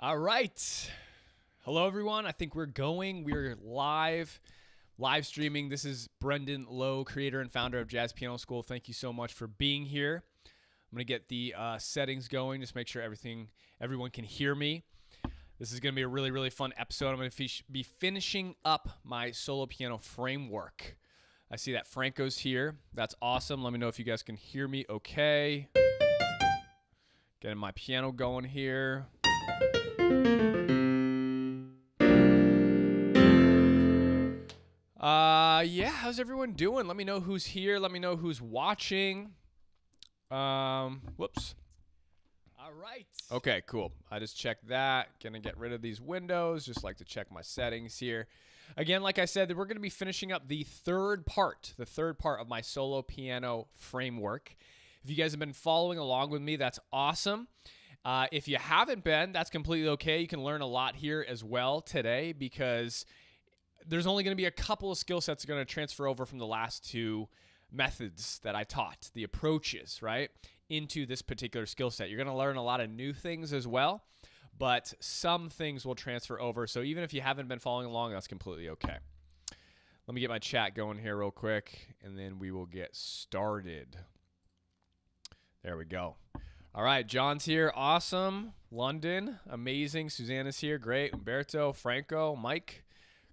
All right. Hello, everyone. I think we're live streaming. This is Brendan Lowe, creator and founder of Jazz Piano School. Thank you so much for being here. I'm going to get the settings going, just make sure everyone can hear me. This is going to be a really, really fun episode. I'm going to be finishing up my solo piano framework. I see that Franco's here. That's awesome. Let me know if you guys can hear me okay. Getting my piano going here. Yeah, how's everyone doing? Let me know who's here. Let me know who's watching. Whoops. All right. Okay, cool. I just checked that. Gonna get rid of these windows. Just like to check my settings here. Again, like I said, we're gonna be finishing up the third part of my solo piano framework. If you guys have been following along with me, that's awesome. If you haven't been, that's completely okay. You can learn a lot here as well today because there's only going to be a couple of skill sets that are going to transfer over from the last two methods that I taught, the approaches, right, into this particular skill set. You're going to learn a lot of new things as well, but some things will transfer over. So even if you haven't been following along, that's completely okay. Let me get my chat going here real quick, and then we will get started. There we go. All right, John's here. Awesome. London. Amazing. Susanna's here. Great. Umberto, Franco, Mike.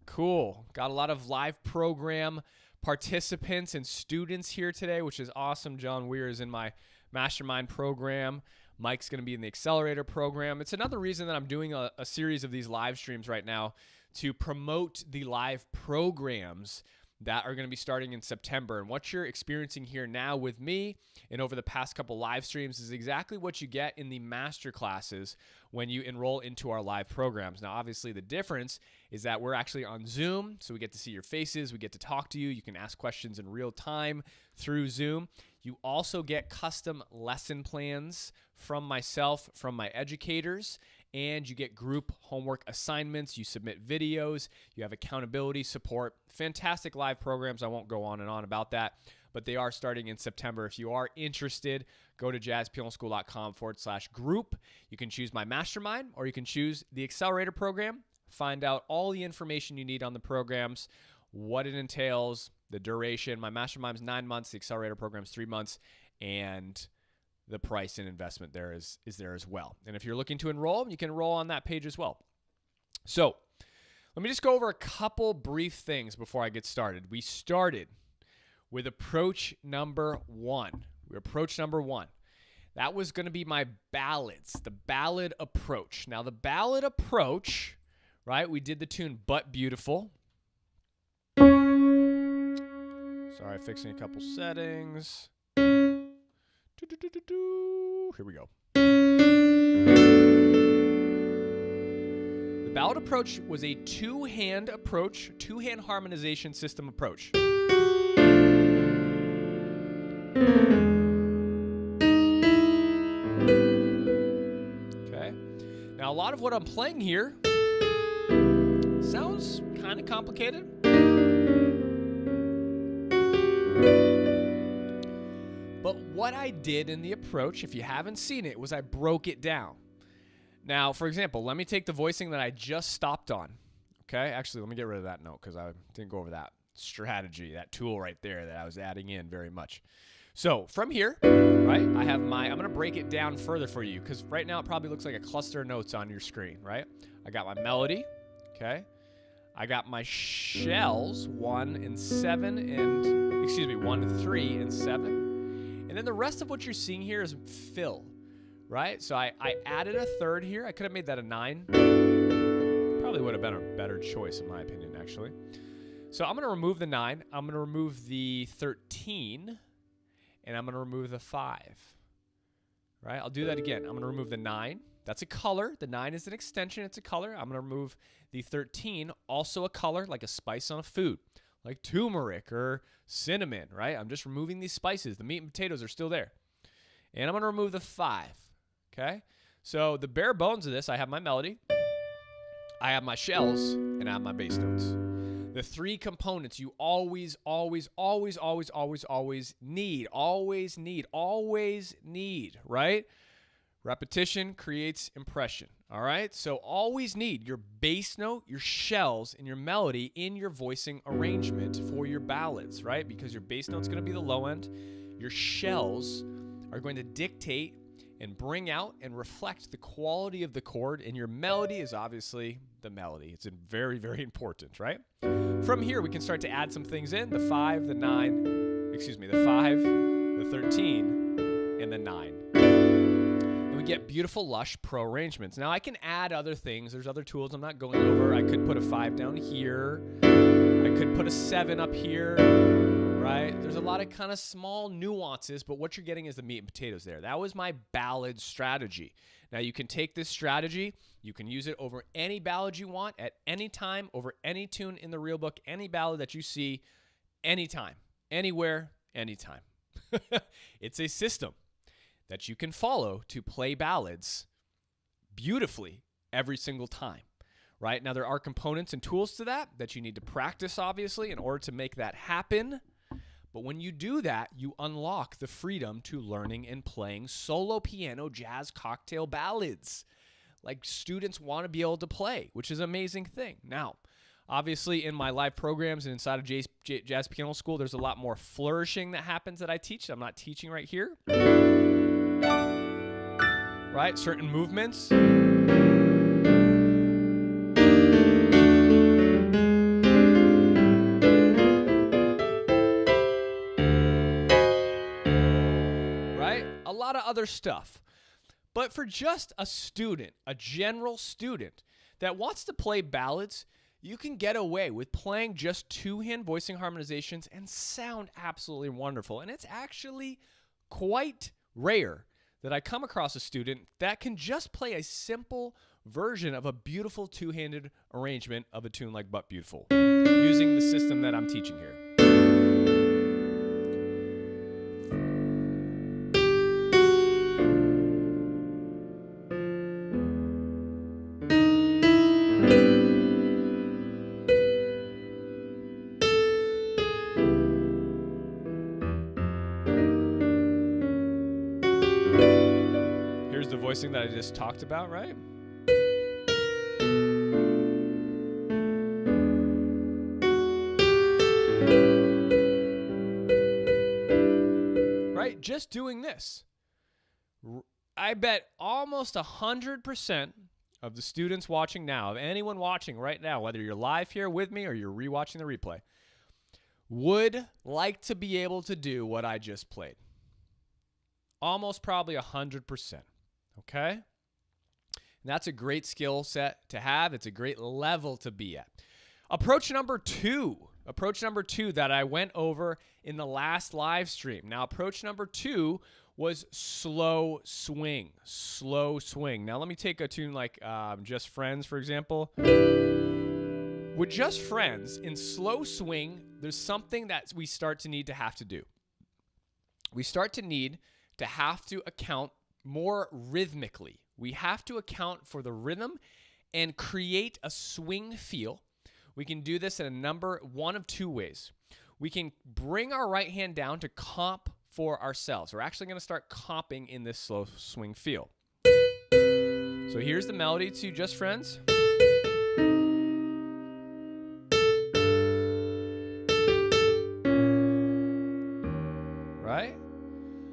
Cool. Got a lot of live program participants and students here today, which is awesome. John Weir is in my mastermind program. Mike's going to be in the accelerator program. It's another reason that I'm doing a series of these live streams right now to promote the live programs that are going to be starting in September. And what you're experiencing here now with me and over the past couple live streams is exactly what you get in the master classes when you enroll into our live programs. Now, obviously, the difference is that we're actually on Zoom, so we get to see your faces. We get to talk to you. You can ask questions in real time through Zoom. You also get custom lesson plans from myself, from my educators, and you get group homework assignments. You submit videos. You have accountability support. Fantastic live programs. I won't go on and on about that, but they are starting in September. If you are interested, go to jazzpianoschool.com/group. You can choose my mastermind or you can choose the accelerator program. Find out all the information you need on the programs, what it entails, the duration. My mastermind is 9 months. The accelerator program is 3 months. And the price and investment there is there as well. And if you're looking to enroll, you can enroll on that page as well. So let me just go over a couple brief things before I get started. We started with approach number one. That was going to be my ballads, the ballad approach. Now the ballad approach, right? We did the tune But Beautiful. Sorry, fixing a couple settings. Here we go. The ballad approach was a two-hand approach, two-hand harmonization system approach. Okay. Now, a lot of what I'm playing here sounds kind of complicated. But what I did in the approach, if you haven't seen it, was I broke it down. Now, for example, let me take the voicing that I just stopped on. Okay, actually, let me get rid of that note because I didn't go over that strategy, that tool right there that I was adding in very much. So from here, right, I'm going to break it down further for you because right now it probably looks like a cluster of notes on your screen, right? I got my melody, okay? I got my shells, 1 and 3 and 7. And then the rest of what you're seeing here is fill, right? So I added a third here. I could have made that a 9. Probably would have been a better choice in my opinion, actually. So I'm going to remove the 9. I'm going to remove the 13. And I'm going to remove the 5. Right? I'll do that again. I'm going to remove the 9. That's a color. The 9 is an extension. It's a color. I'm going to remove the 13, also a color, like a spice on a food, like turmeric or cinnamon, right? I'm just removing these spices. The meat and potatoes are still there. And I'm going to remove the 5, okay? So the bare bones of this, I have my melody, I have my shells, and I have my bass notes. The three components you always need, right? Repetition creates impression, all right? So always need your bass note, your shells, and your melody in your voicing arrangement for your ballads, right? Because your bass note's going to be the low end. Your shells are going to dictate and bring out and reflect the quality of the chord, and your melody is obviously the melody. It's very, very important, right? From here, we can start to add some things in, the 5, the 9, the 5, the 13, and the 9. And we get beautiful, lush pro arrangements. Now, I can add other things. There's other tools I'm not going over. I could put a 5 down here. I could put a 7 up here, right? There's a lot of kind of small nuances, but what you're getting is the meat and potatoes there. That was my ballad strategy. Now, you can take this strategy. You can use it over any ballad you want at any time, over any tune in the real book, any ballad that you see, anytime, anywhere, anytime. It's a system that you can follow to play ballads beautifully every single time, right? Now, there are components and tools to that you need to practice, obviously, in order to make that happen. But when you do that, you unlock the freedom to learning and playing solo piano jazz cocktail ballads like students want to be able to play, which is an amazing thing. Now, obviously, in my live programs and inside of Jazz Piano School, there's a lot more flourishing that happens that I teach. I'm not teaching right here. Right? Certain movements. Right? A lot of other stuff. But for just a student, a general student that wants to play ballads, you can get away with playing just two-hand voicing harmonizations and sound absolutely wonderful. And it's actually quite rare that I come across a student that can just play a simple version of a beautiful two-handed arrangement of a tune like But Beautiful using the system that I'm teaching here. The voicing that I just talked about, right? Right? Just doing this. I bet almost 100% of the students watching now, of anyone watching right now, whether you're live here with me or you're rewatching the replay, would like to be able to do what I just played. Almost probably 100%. Okay? And that's a great skill set to have. It's a great level to be at. Approach number two that I went over in the last live stream. Now, approach number 2 was slow swing. Slow swing. Now, let me take a tune like Just Friends, for example. With Just Friends, in slow swing, there's something that we start to need to have to do. We start to need to have to account more rhythmically. We have to account for the rhythm and create a swing feel. We can do this in one of two ways. We can bring our right hand down to comp for ourselves. We're actually going to start comping in this slow swing feel. So here's the melody to Just Friends. Right?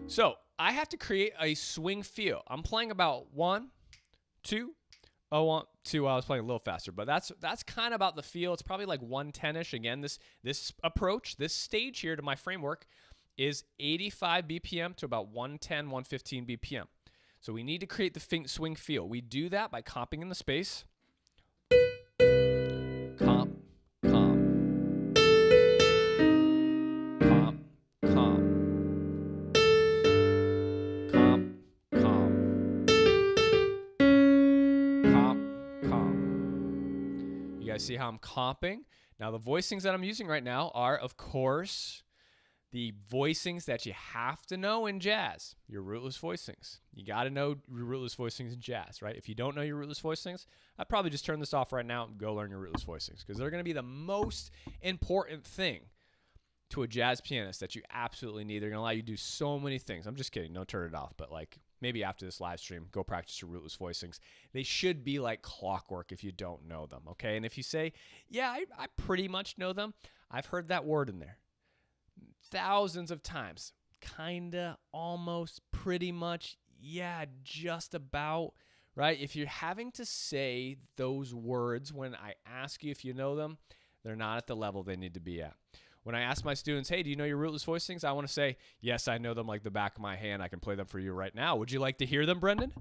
So I have to create a swing feel. I'm playing about 1, 2, 1, 2. I was playing a little faster, but that's kind of about the feel. It's probably like 110-ish. Again, this approach, this stage here to my framework is 85 BPM to about 110, 115 BPM. So we need to create the swing feel. We do that by comping in the space. Comp, comp. Comp, comp. See how I'm comping? Now, the voicings that I'm using right now are, of course, the voicings that you have to know in jazz, your rootless voicings. You got to know your rootless voicings in jazz, right? If you don't know your rootless voicings, I'd probably just turn this off right now and go learn your rootless voicings because they're going to be the most important thing to a jazz pianist that you absolutely need. They're going to allow you to do so many things. I'm just kidding. Don't turn it off, but like maybe after this live stream, go practice your rootless voicings. They should be like clockwork if you don't know them, okay? And if you say, yeah, I pretty much know them, I've heard that word in there thousands of times. Kinda, almost, pretty much, yeah, just about, right? If you're having to say those words when I ask you if you know them, they're not at the level they need to be at. When I ask my students, hey, do you know your rootless voicings? I want to say, yes, I know them like the back of my hand. I can play them for you right now. Would you like to hear them, Brendan?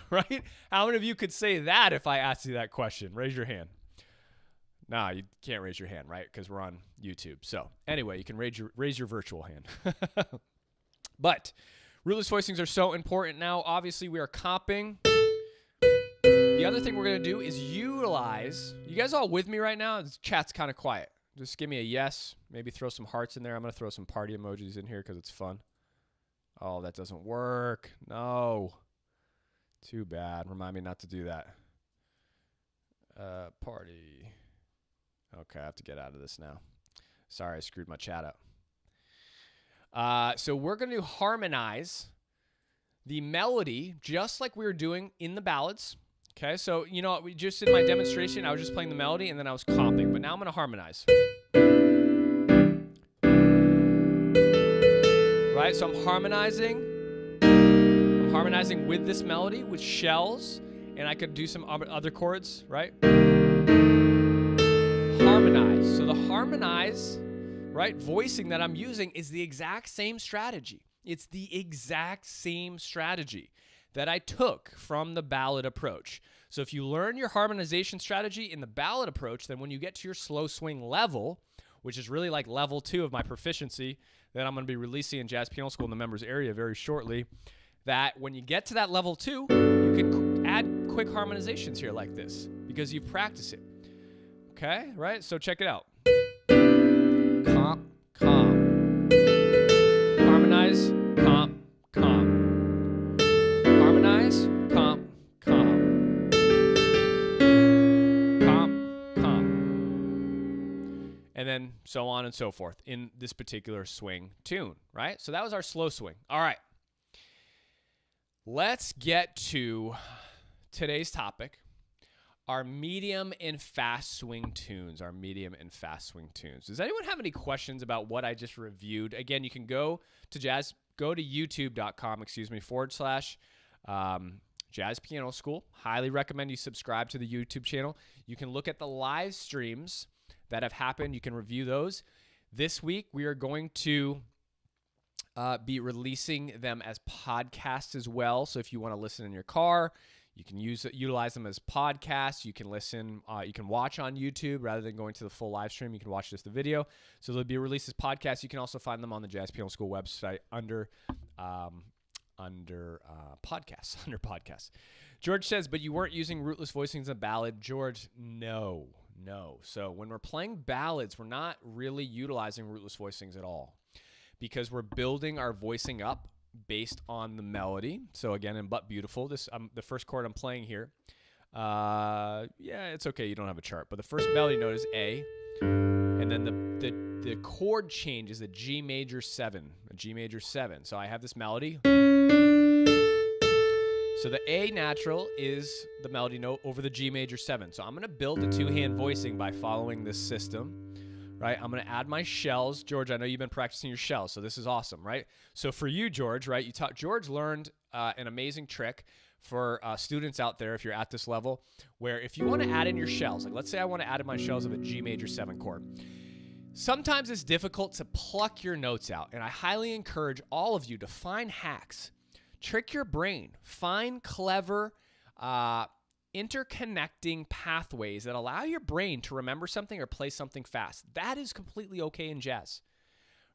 Right? How many of you could say that if I asked you that question? Raise your hand. Nah, you can't raise your hand, right? Because we're on YouTube. So anyway, you can raise your virtual hand. But rootless voicings are so important now. Obviously, we are comping. The other thing we're going to do is utilize. You guys all with me right now? This chat's kind of quiet. Just give me a yes. Maybe throw some hearts in there. I'm going to throw some party emojis in here because it's fun. Oh, that doesn't work. No. Too bad. Remind me not to do that. Party. Okay, I have to get out of this now. Sorry, I screwed my chat up. So we're going to harmonize the melody just like we were doing in the ballads. Okay, so, you know, we just in my demonstration, I was just playing the melody and then I was comping. But now I'm going to harmonize. Right, so I'm harmonizing. I'm harmonizing with this melody, with shells. And I could do some other chords, right? Harmonize. So the harmonize, right, voicing that I'm using is the exact same strategy. It's the exact same strategy that I took from the ballad approach. So if you learn your harmonization strategy in the ballad approach, then when you get to your slow swing level, which is really like level 2 of my proficiency that I'm going to be releasing in Jazz Piano School in the members area very shortly, that when you get to that level 2, you can add quick harmonizations here like this because you've practiced it. Okay, right? So check it out. Comp, comp. Harmonize, comp, comp. Harmonize, comp, comp. Comp, comp. And then so on and so forth in this particular swing tune, right? So that was our slow swing. All right. Let's get to today's topic. Our medium and fast swing tunes. Our medium and fast swing tunes. Does anyone have any questions about what I just reviewed? Again, you can go to youtube.com, / Jazz Piano School. Highly recommend you subscribe to the YouTube channel. You can look at the live streams that have happened. You can review those. This week, we are going to be releasing them as podcasts as well. So if you want to listen in your car, you can utilize them as podcasts. You can listen, you can watch on YouTube rather than going to the full live stream. You can watch just the video. So they'll be released as podcasts. You can also find them on the Jazz Piano School website under podcasts. George says, but you weren't using rootless voicings in a ballad. George, no. So when we're playing ballads, we're not really utilizing rootless voicings at all because we're building our voicing up based on the melody. So again, in But Beautiful, this the first chord I'm playing here. Yeah, it's okay. You don't have a chart, but the first melody note is A, and then the chord change is a G major 7, a G major 7. So I have this melody. So the A natural is the melody note over the G major 7. So I'm going to build a 2-hand voicing by following this system. Right, I'm going to add my shells. George, I know you've been practicing your shells, so this is awesome, right? So for you, George, right, George learned an amazing trick for students out there if you're at this level, where if you want to add in your shells, like let's say I want to add in my shells of a G major 7 chord. Sometimes it's difficult to pluck your notes out, and I highly encourage all of you to find hacks. Trick your brain. Find clever interconnecting pathways that allow your brain to remember something or play something fast. That is completely okay in jazz,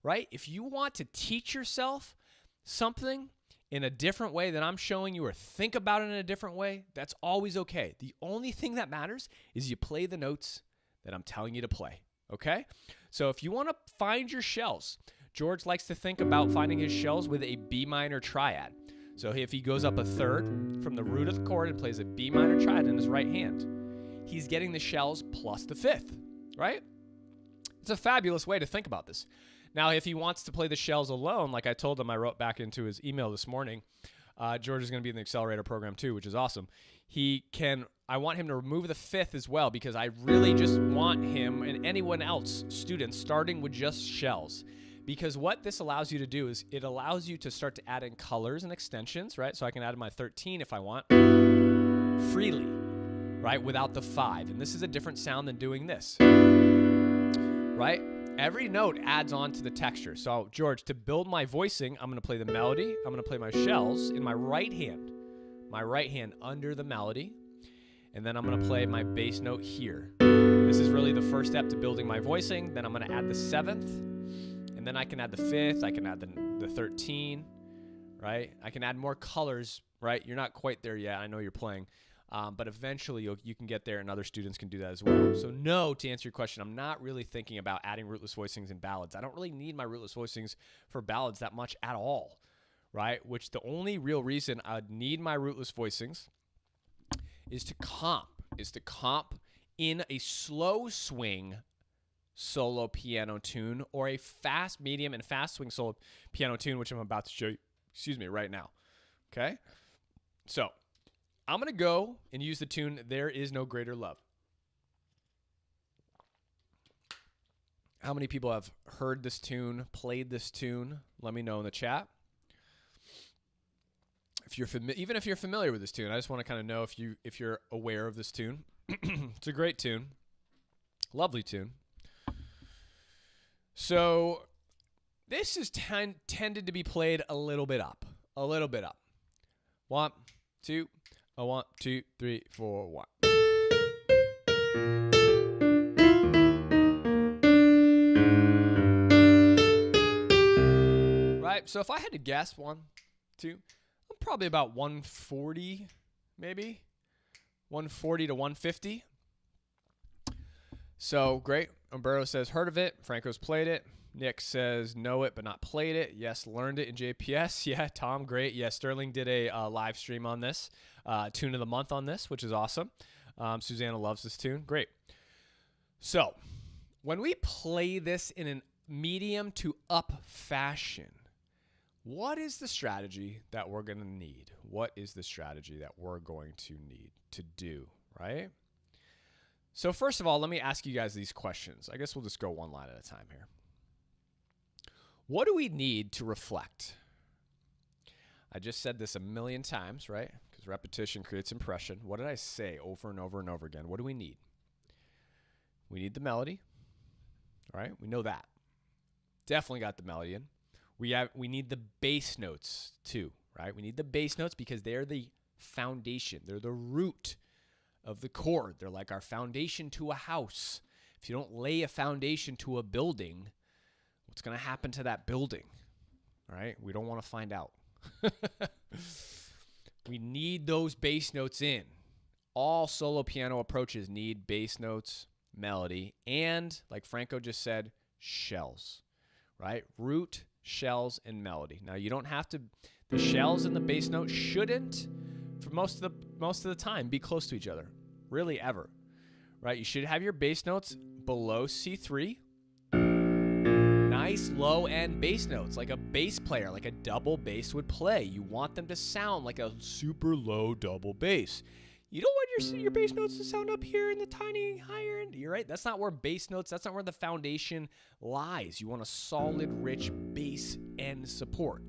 right? If you want to teach yourself something in a different way than I'm showing you or think about it in a different way, that's always okay. The only thing that matters is you play the notes that I'm telling you to play, okay? So if you want to find your shells, George likes to think about finding his shells with a B minor triad. So if he goes up a third from the root of the chord and plays a B minor triad in his right hand, he's getting the shells plus the 5th, right? It's a fabulous way to think about this. Now, if he wants to play the shells alone, like I told him, I wrote back into his email this morning, George is going to be in the accelerator program too, which is awesome. I want him to remove the fifth as well, because I really just want him and anyone else, students, starting with just shells. Because what this allows you to do is it allows you to start to add in colors and extensions, right? So I can add in my 13 if I want, freely, right? Without the 5. And this is a different sound than doing this, right? Every note adds on to the texture. So George, to build my voicing, I'm going to play the melody. I'm going to play my shells in my right hand under the melody. And then I'm going to play my bass note here. This is really the first step to building my voicing. Then I'm going to add the 7th. And then I can add the 5th. I can add the 13, right? I can add more colors, right? You're not quite there yet. I know you're playing. But eventually you can get there, and other students can do that as well. So no, to answer your question, I'm not really thinking about adding rootless voicings in ballads. I don't really need my rootless voicings for ballads that much at all, right? Which the only real reason I'd need my rootless voicings is to comp in a slow swing solo piano tune, or a fast, medium, and fast swing solo piano tune, which I'm about to show you, right now. Okay? So I'm going to go and use the tune There Is No Greater Love. How many people have heard this tune, played this tune? Let me know in the chat. Even if you're familiar with this tune, I just want to kind of know if you're aware of this tune. It's a great tune. Lovely tune. So this is tended to be played a little bit up. 1, 2, 1, 2, 3, 4, 1. Right? So if I had to guess, 1, 2, I'm probably about 140, maybe 140 to 150. So great. Umberto says heard of it. Franco's played it. Nick says know it but not played it. Yes, learned it in JPS. Yeah, Tom, great. Yeah, Sterling did a live stream on this, tune of the month on this, which is awesome. Susanna loves this tune. Great. So when we play this in a medium to up fashion, what is the strategy that we're going to need? What is the strategy that we're going to need to do, right? So first of all, let me ask you guys these questions. I guess we'll just go one line at a time here. What do we need to reflect? I just said this a million times, right? Because repetition creates impression. What did I say over and over and over again? What do we need? We need the melody, all right? We know that. Definitely got the melody in. We need the bass notes too, right? We need the bass notes because they're the foundation. They're the root of the chord. They're like our foundation to a house. If you don't lay a foundation to a building, what's going to happen to that building? All right? We don't want to find out. We need those bass notes in. All solo piano approaches need bass notes, melody, and, like Franco just said, shells, right? Root, shells, and melody. Now, you don't have to, the shells and the bass note shouldn't, for most of the time, be close to each other. Really, ever. Right? You should have your bass notes below C3. Nice low-end bass notes, like a bass player, like a double bass would play. You want them to sound like a super low double bass. You don't want your bass notes to sound up here in the tiny higher end. You're right. That's not where bass notes, that's not where the foundation lies. You want a solid, rich bass end support.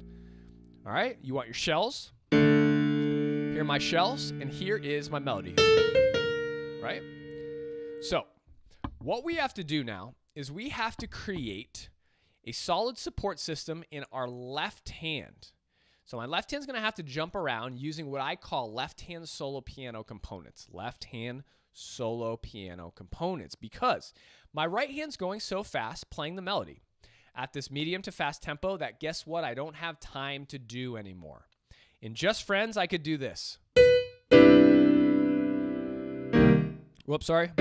All right? You want your shells. Here are my shells, and here is my melody. Right? So, what we have to do now is we have to create a solid support system in our left hand. So my left hand's going to have to jump around using what I call left hand solo piano components. Left hand solo piano components, because my right hand's going so fast playing the melody at this medium to fast tempo that, guess what, I don't have time to do anymore. In Just Friends, I could do this. Whoops, sorry.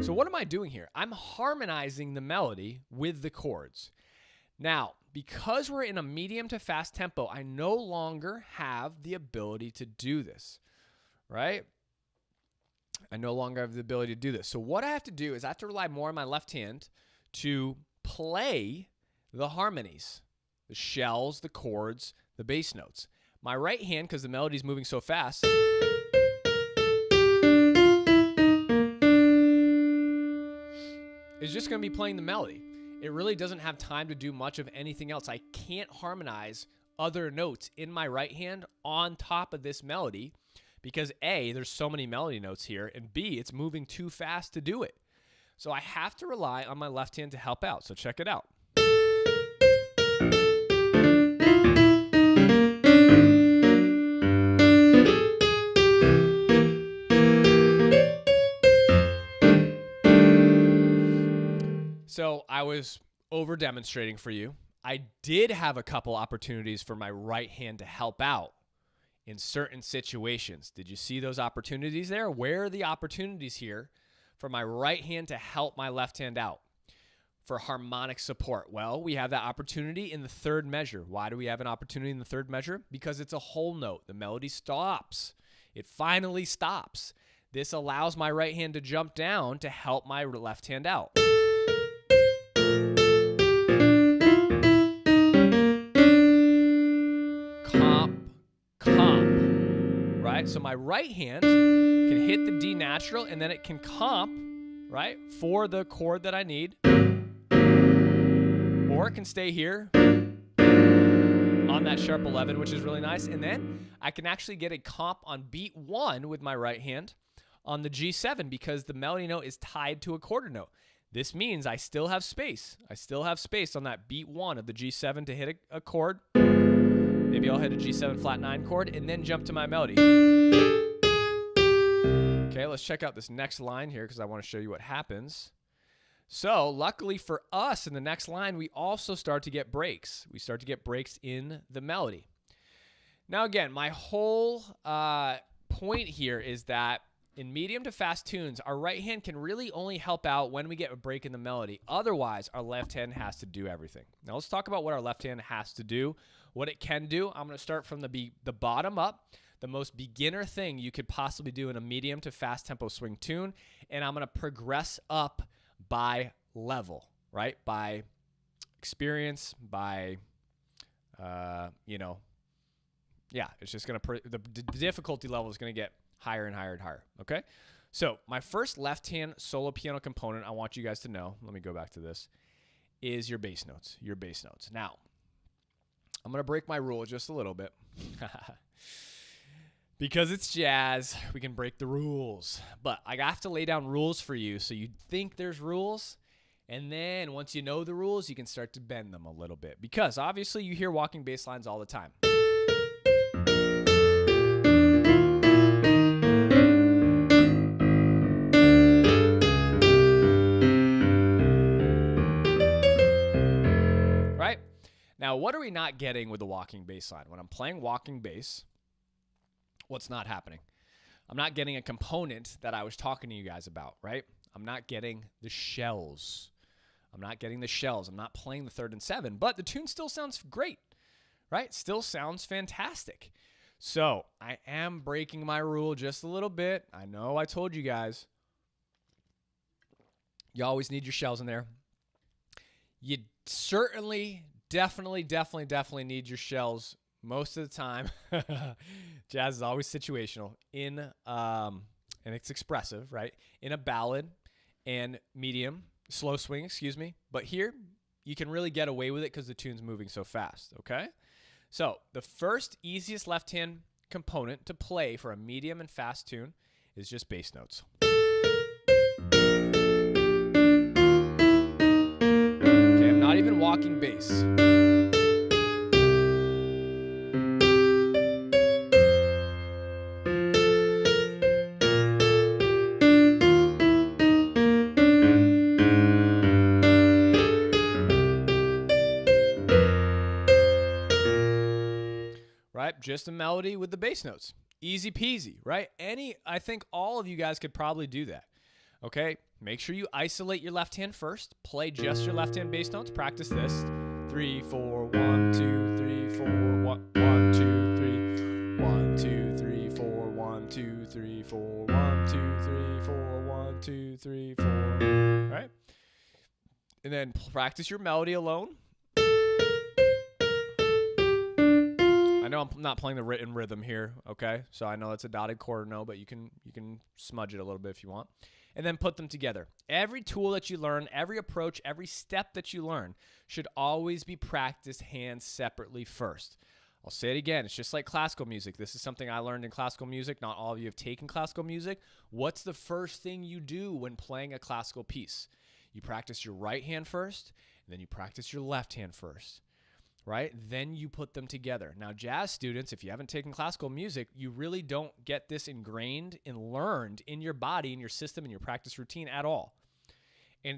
So what am I doing here? I'm harmonizing the melody with the chords. Now, because we're in a medium to fast tempo, I no longer have the ability to do this, right? I no longer have the ability to do this. So what I have to do is I have to rely more on my left hand to play the harmonies, the shells, the chords, the bass notes. My right hand, because the melody's moving so fast, is just going to be playing the melody. It really doesn't have time to do much of anything else. I can't harmonize other notes in my right hand on top of this melody because A, there's so many melody notes here, and B, it's moving too fast to do it. So I have to rely on my left hand to help out. So check it out. So I was over demonstrating for you. I did have a couple opportunities for my right hand to help out in certain situations. Did you see those opportunities there? Where are the opportunities here for my right hand to help my left hand out for harmonic support? Well, we have that opportunity in the third measure. Why do we have an opportunity in the third measure? Because it's a whole note. The melody stops. It finally stops. This allows my right hand to jump down to help my left hand out. Comp, right? So my right hand can hit the D natural and then it can comp, right, for the chord that I need. Or it can stay here on that sharp 11, which is really nice. And then I can actually get a comp on beat 1 with my right hand on the G7 because the melody note is tied to a quarter note. This means I still have space. I still have space on that beat 1 of the G7 to hit a chord. Maybe I'll hit a G7 flat 9 chord and then jump to my melody. Okay, let's check out this next line here because I want to show you what happens. So luckily for us in the next line, we also start to get breaks. We start to get breaks in the melody. Now again, my whole point here is that in medium to fast tunes, our right hand can really only help out when we get a break in the melody. Otherwise, our left hand has to do everything. Now let's talk about what our left hand has to do, what it can do. I'm going to start from the bottom up, the most beginner thing you could possibly do in a medium to fast tempo swing tune, and I'm going to progress up by level, right? By experience, by, it's just going to, the difficulty level is going to get higher and higher and higher, okay? So my first left-hand solo piano component I want you guys to know, let me go back to this, is your bass notes, Now, I'm going to break my rule just a little bit. Because it's jazz, we can break the rules. But I have to lay down rules for you so you think there's rules, and then once you know the rules, you can start to bend them a little bit. Because obviously you hear walking bass lines all the time. Now, what are we not getting with the walking bass line? When I'm playing walking bass, what's not happening? I'm not getting a component that I was talking to you guys about, right? I'm not getting the shells. I'm not playing the third and 7, but the tune still sounds great, right? Still sounds fantastic. So I am breaking my rule just a little bit. I know I told you guys. You always need your shells in there. You certainly definitely need your shells most of the time. Jazz is always situational and it's expressive, right? In a ballad and medium, slow swing, But here, you can really get away with it because the tune's moving so fast, okay? So the first easiest left-hand component to play for a medium and fast tune is just bass notes. Okay, I'm not even walking bass. Right? Just a melody with the bass notes. Easy peasy, right? I think all of you guys could probably do that. Okay? Make sure you isolate your left hand first. Play just your left hand bass notes. Practice this. 3, 4, 1, 2, 3, 4, 1, 2, 3, 1, 2, 3, 4, 1, 2, 3, 4, 1, 2, 3, 4, 1, 2, 3, 4. Right? And then practice your melody alone. know I'm not playing the written rhythm here, okay? So I know it's a dotted quarter note, but you can smudge it a little bit if you want. And then put them together. Every tool that you learn, every approach, every step that you learn should always be practiced hands separately first. I'll say it again. It's just like classical music. This is something I learned in classical music. Not all of you have taken classical music. What's the first thing you do when playing a classical piece? You practice your right hand first, and then you practice your left hand first, right? Then you put them together. Now, jazz students, if you haven't taken classical music, you really don't get this ingrained and learned in your body, in your system, in your practice routine at all. And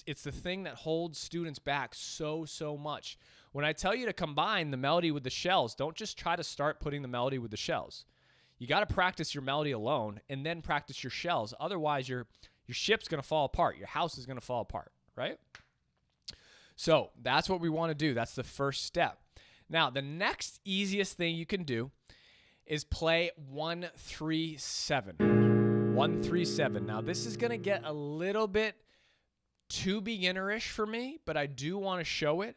it's the thing that holds students back so much. When I tell you to combine the melody with the shells, don't just try to start putting the melody with the shells. You got to practice your melody alone and then practice your shells. Otherwise, your ship's going to fall apart. Your house is going to fall apart, right? So that's what we want to do. That's the first step. Now, the next easiest thing you can do is play 1-3-7. 1-3-7. Now, this is going to get a little bit too beginnerish for me, but I do want to show it.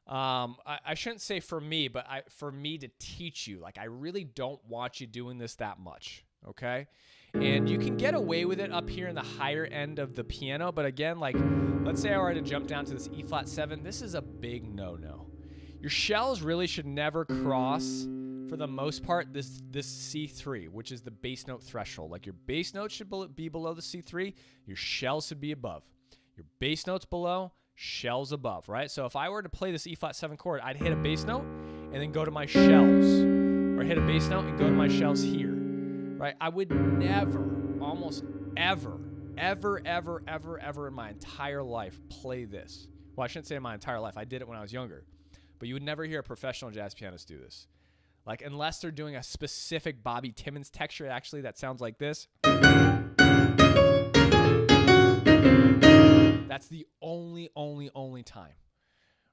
I shouldn't say for me, but for me to teach you. Like, I really don't want you doing this that much, okay? And you can get away with it up here in the higher end of the piano, but again, like, let's say I were to jump down to this E flat 7. This is a big no-no. Your shells really should never cross, for the most part, this C3, which is the bass note threshold. Like, your bass note should be below the C3. Your shells should be above. Your bass note's below, shells above, right? So if I were to play this E flat 7 chord, I'd hit a bass note and then go to my shells, or hit a bass note and go to my shells here, right? I would never, almost ever in my entire life play this. Well, I shouldn't say in my entire life. I did it when I was younger. But you would never hear a professional jazz pianist do this. Like, unless they're doing a specific Bobby Timmons texture, actually, that sounds like this. That's the only time,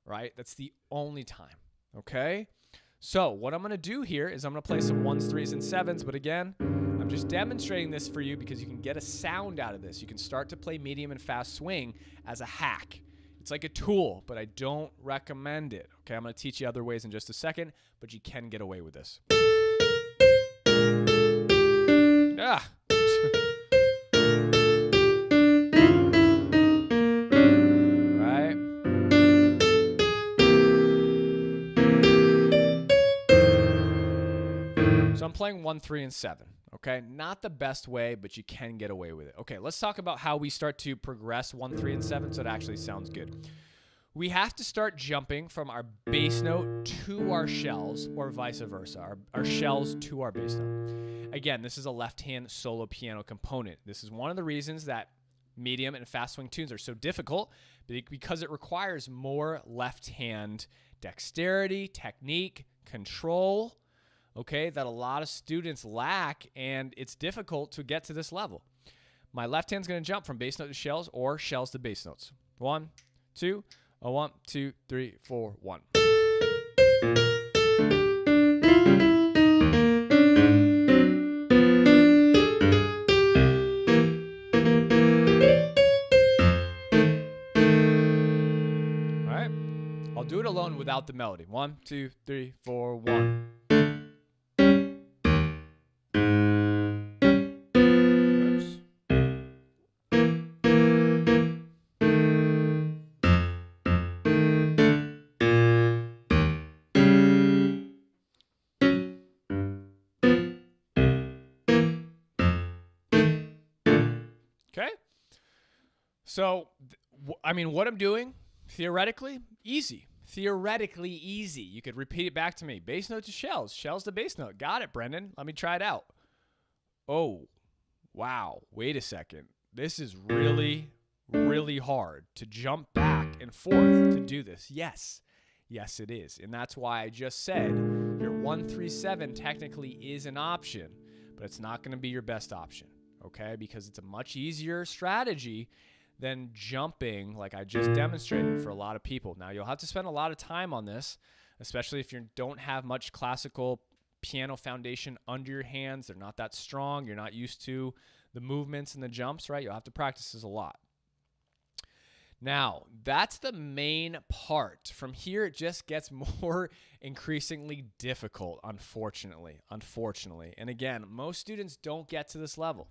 right? That's the only time, okay? So what I'm going to do here is I'm going to play some 1s, 3s, and 7s, but again, I'm just demonstrating this for you because you can get a sound out of this. You can start to play medium and fast swing as a hack. It's like a tool, but I don't recommend it, okay? I'm going to teach you other ways in just a second, but you can get away with this. Ah. So I'm playing 1, 3, and 7, okay? Not the best way, but you can get away with it. Okay, let's talk about how we start to progress 1, 3, and 7 so it actually sounds good. We have to start jumping from our bass note to our shells, or vice versa, our shells to our bass note. Again, this is a left-hand solo piano component. This is one of the reasons that medium and fast swing tunes are so difficult, because it requires more left-hand dexterity, technique, control, okay, that a lot of students lack, and it's difficult to get to this level. My left hand's going to jump from bass note to shells or shells to bass notes. 1, 2, 1, 2, 3, 4, 1. All right, I'll do it alone without the melody. 1, 2, 3, 4, 1. Okay, so, I mean, what I'm doing, theoretically, easy. Theoretically easy. You could repeat it back to me. Bass note to shells, shells to bass note. Got it, Brendan. Let me try it out. Oh, wow. Wait a second. This is really hard to jump back and forth to do this. Yes, it is. And that's why I just said your 1-3-7 technically is an option, but it's not going to be your best option. Okay, because it's a much easier strategy than jumping like I just demonstrated for a lot of people. Now, you'll have to spend a lot of time on this, especially if you don't have much classical piano foundation under your hands. They're not that strong. You're not used to the movements and the jumps, right? You'll have to practice this a lot. Now, that's the main part. From here, it just gets more increasingly difficult, unfortunately. And again, most students don't get to this level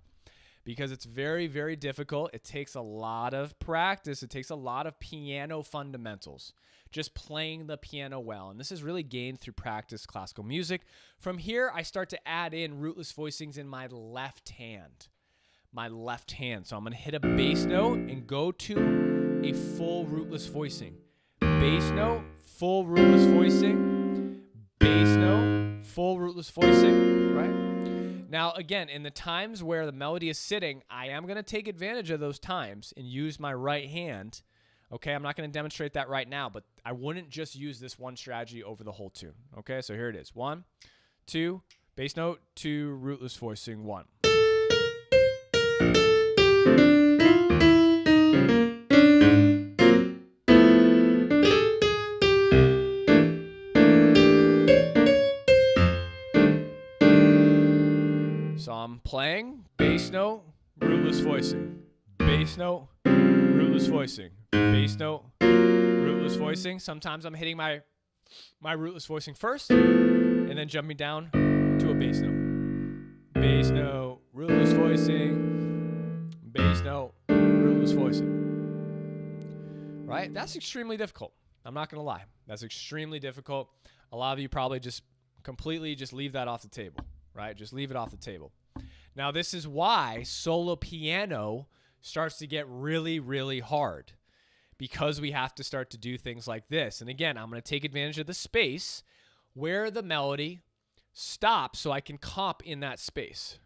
because it's very, very difficult. It takes a lot of practice. It takes a lot of piano fundamentals, just playing the piano well. And this is really gained through practice classical music. From here, I start to add in rootless voicings in my left hand. So I'm going to hit a bass note and go to a full rootless voicing. Bass note, full rootless voicing. Bass note, full rootless voicing, right? Now, again, in the times where the melody is sitting, I am going to take advantage of those times and use my right hand. Okay, I'm not going to demonstrate that right now, but I wouldn't just use this one strategy over the whole tune. Okay, so here it is. 1, 2, bass note, 2, rootless voicing, 1. So I'm playing bass note, rootless voicing, bass note, rootless voicing, bass note, rootless voicing. Sometimes I'm hitting my rootless voicing first and then jumping down to a bass note. Bass note, rootless voicing, bass note, rootless voicing. Right? That's extremely difficult. I'm not going to lie. That's extremely difficult. A lot of you probably just completely just leave that off the table. Right? Just leave it off the table. Now, this is why solo piano starts to get really, really hard, because we have to start to do things like this. And again, I'm going to take advantage of the space where the melody stops so I can comp in that space.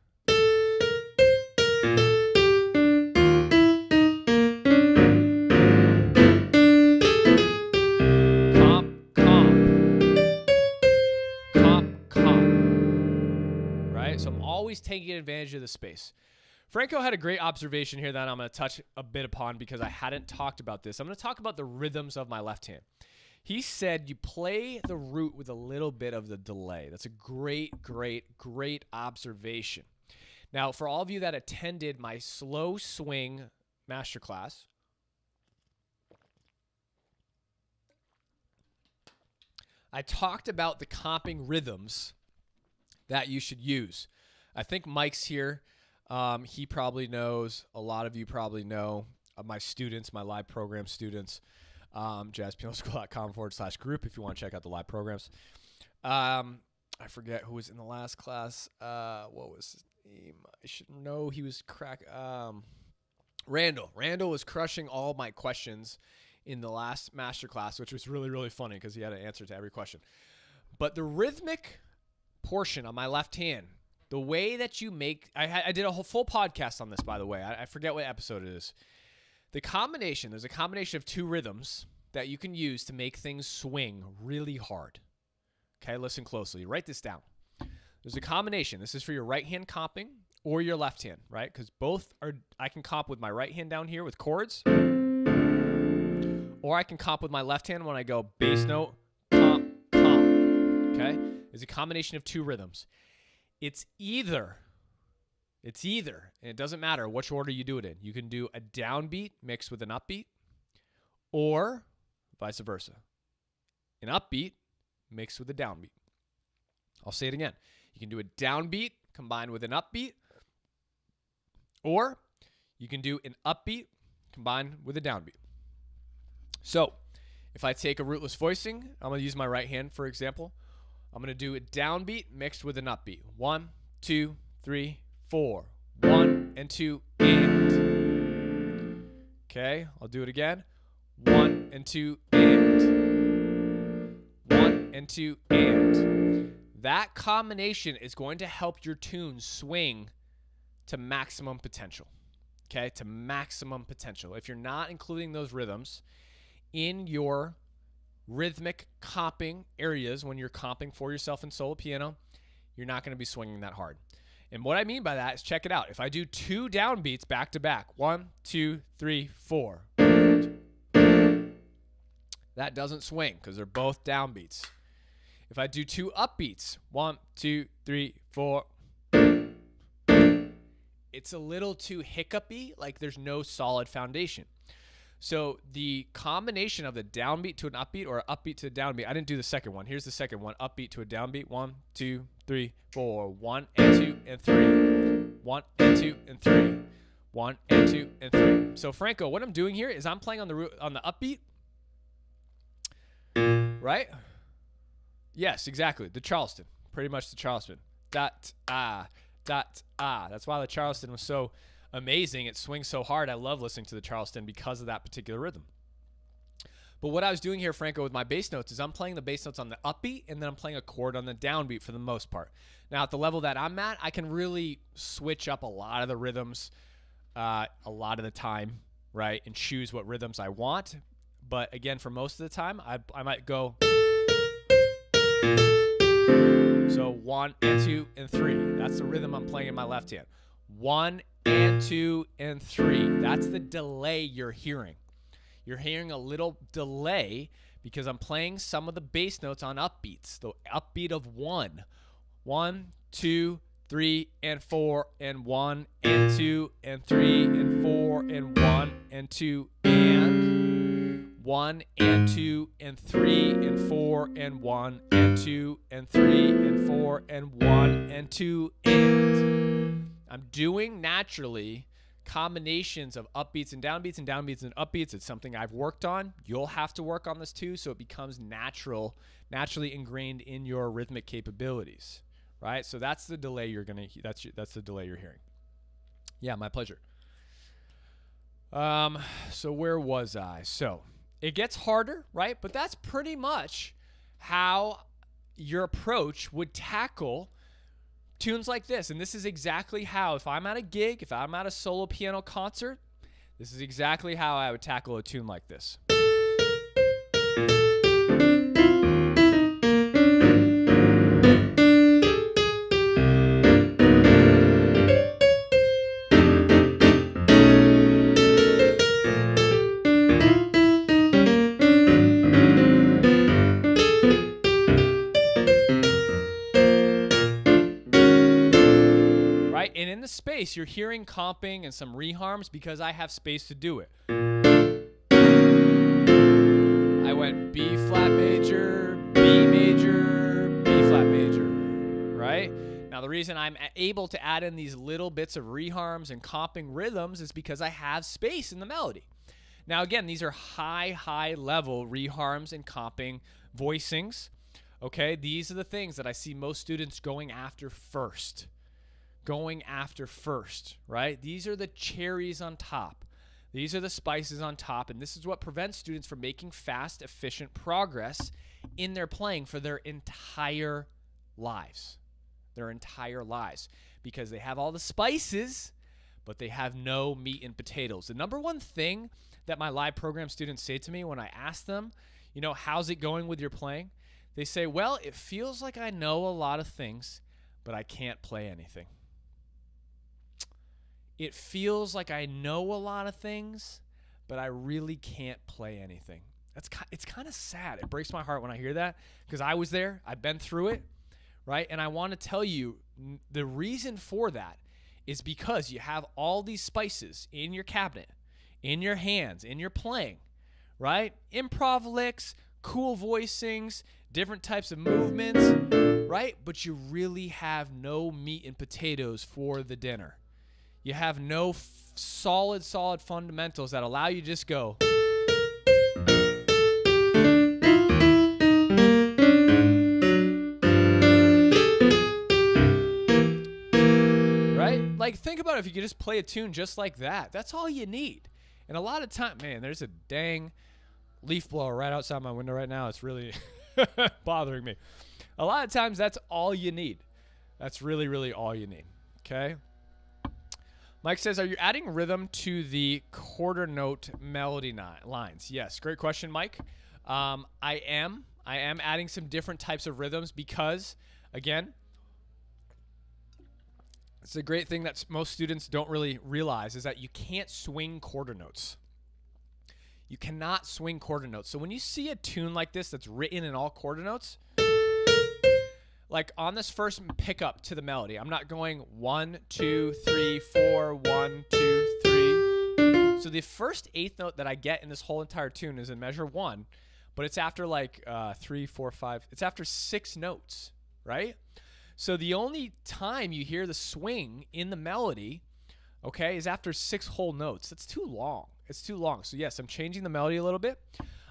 So I'm always taking advantage of the space. Franco had a great observation here that I'm going to touch a bit upon because I hadn't talked about this. I'm going to talk about the rhythms of my left hand. He said you play the root with a little bit of the delay. That's a great, great, great observation. Now, for all of you that attended my slow swing masterclass, I talked about the comping rhythms that you should use. I think Mike's here. He probably knows. A lot of you probably know my students, my live program students, jazzpianoschool.com/group if you want to check out the live programs. I forget who was in the last class. What was his name? I should know. He was Randall. Randall was crushing all my questions in the last masterclass, which was really, really funny because he had an answer to every question. But the rhythmic portion on my left hand, the way that you make, I did a whole full podcast on this, by the way. I forget what episode it is. There's a combination of two rhythms that you can use to make things swing really hard. Okay, listen closely. Write this down. There's a combination. This is for your right hand comping or your left hand, right? Because both are, I can comp with my right hand down here with chords, or I can comp with my left hand when I go bass note, comp, comp. Okay? Is a combination of two rhythms. It's either, and it doesn't matter which order you do it in. You can do a downbeat mixed with an upbeat, or vice versa. An upbeat mixed with a downbeat. I'll say it again. You can do a downbeat combined with an upbeat, or you can do an upbeat combined with a downbeat. So, if I take a rootless voicing, I'm going to use my right hand, for example. I'm going to do a downbeat mixed with an upbeat. 1, 2, 3, 4. 1 and 2 and. Okay, I'll do it again. 1 and 2 and. 1 and 2 and. That combination is going to help your tune swing to maximum potential. Okay, to maximum potential. If you're not including those rhythms in your rhythmic comping areas when you're comping for yourself in solo piano, you're not going to be swinging that hard. And what I mean by that is, check it out. If I do two downbeats back to back, 1, 2, 3, 4, that doesn't swing because they're both downbeats. If I do two upbeats, 1, 2, 3, 4, it's a little too hiccupy, like there's no solid foundation. So the combination of the downbeat to an upbeat or upbeat to a downbeat, I didn't do the second one. Here's the second one, upbeat to a downbeat. 1, 2, 3, 4. 1 and 2 and 3. 1 and 2 and 3. 1 and 2 and 3. So Franco, what I'm doing here is I'm playing on the upbeat, right? Yes, exactly. The Charleston, pretty much the Charleston. Dot ah, dot ah. That's why the Charleston was so amazing. It swings so hard. I love listening to the Charleston because of that particular rhythm. But what I was doing here, Franco, with my bass notes is I'm playing the bass notes on the upbeat and then I'm playing a chord on the downbeat for the most part. Now, at the level that I'm at, I can really switch up a lot of the rhythms a lot of the time, right, and choose what rhythms I want. But again, for most of the time, I might go. So 1 and 2 and 3. That's the rhythm I'm playing in my left hand. 1 and 2 and 3. That's the delay you're hearing. You're hearing a little delay because I'm playing some of the bass notes on upbeats. The upbeat of 1. 1, 2, 3, and 4, and 1, and 2, and 3, and 4, and 1, and 2, and 1, and 2, and 3, and 4, and 1, and 2, and 3, and 4, and 1, and 2, and. I'm doing naturally combinations of upbeats and downbeats and downbeats and upbeats. It's something I've worked on. You'll have to work on this too, so it becomes naturally ingrained in your rhythmic capabilities, right? So that's the delay you're gonna. That's the delay you're hearing. Yeah, my pleasure. So where was I? So it gets harder, right? But that's pretty much how your approach would tackle tunes like this. And this is exactly how, if I'm at a gig, if I'm at a solo piano concert, this is exactly how I would tackle a tune like this. And in the space, you're hearing comping and some reharms because I have space to do it. I went B flat major, B major, B flat major, right? Now, the reason I'm able to add in these little bits of reharms and comping rhythms is because I have space in the melody. Now, again, these are high level reharms and comping voicings, okay? These are the things that I see most students going after first. Right? These are the cherries on top. These are the spices on top, and this is what prevents students from making fast, efficient progress in their playing for their entire lives. Because they have all the spices, but they have no meat and potatoes. The number one thing that my live program students say to me when I ask them, how's it going with your playing? They say, well, it feels like I know a lot of things, but I can't play anything. It feels like I know a lot of things, but I really can't play anything. It's kind of sad. It breaks my heart when I hear that because I was there. I've been through it, right? And I want to tell you the reason for that is because you have all these spices in your cabinet, in your hands, in your playing, right? Improv licks, cool voicings, different types of movements, right? But you really have no meat and potatoes for the dinner. You have no solid fundamentals that allow you to just go. Right? Like, think about it, if you could just play a tune just like that. That's all you need. And a lot of time, man, there's a dang leaf blower right outside my window right now. It's really bothering me. A lot of times, that's all you need. That's really all you need. Okay? Mike says, are you adding rhythm to the quarter note melody lines? Yes, great question, Mike. I am adding some different types of rhythms because, again, it's a great thing that most students don't really realize is that you can't swing quarter notes. You cannot swing quarter notes. So when you see a tune like this that's written in all quarter notes, like on this first pickup to the melody, I'm not going 1, 2, 3, 4, 1, 2, 3. So the first eighth note that I get in this whole entire tune is in measure 1, but it's after like 3, 4, 5. It's after 6 notes, right? So the only time you hear the swing in the melody, okay, is after 6 whole notes. That's too long. It's too long. So yes, I'm changing the melody a little bit.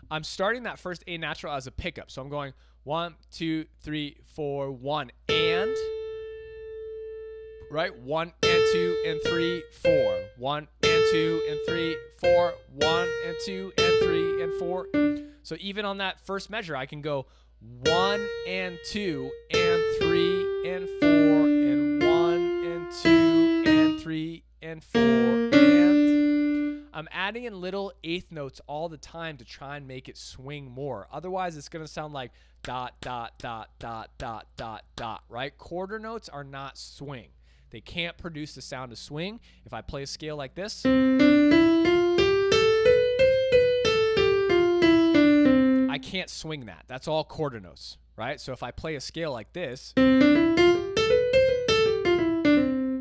I'm starting that first A natural as a pickup. So I'm going 1, 2, 3, 4, 1, and, right? 1 and 2 and 3, 4. 1 and 2 and 3, 4. 1 and 2 and 3 and 4. So even on that first measure, I can go 1 and 2 and 3 and 4 and 1 and 2 and 3 and 4, and I'm adding in little eighth notes all the time to try and make it swing more. Otherwise, it's going to sound like dot, dot, dot, dot, dot, dot, dot, right? Quarter notes are not swing. They can't produce the sound of swing. If I play a scale like this, I can't swing that. That's all quarter notes, right? So if I play a scale like this,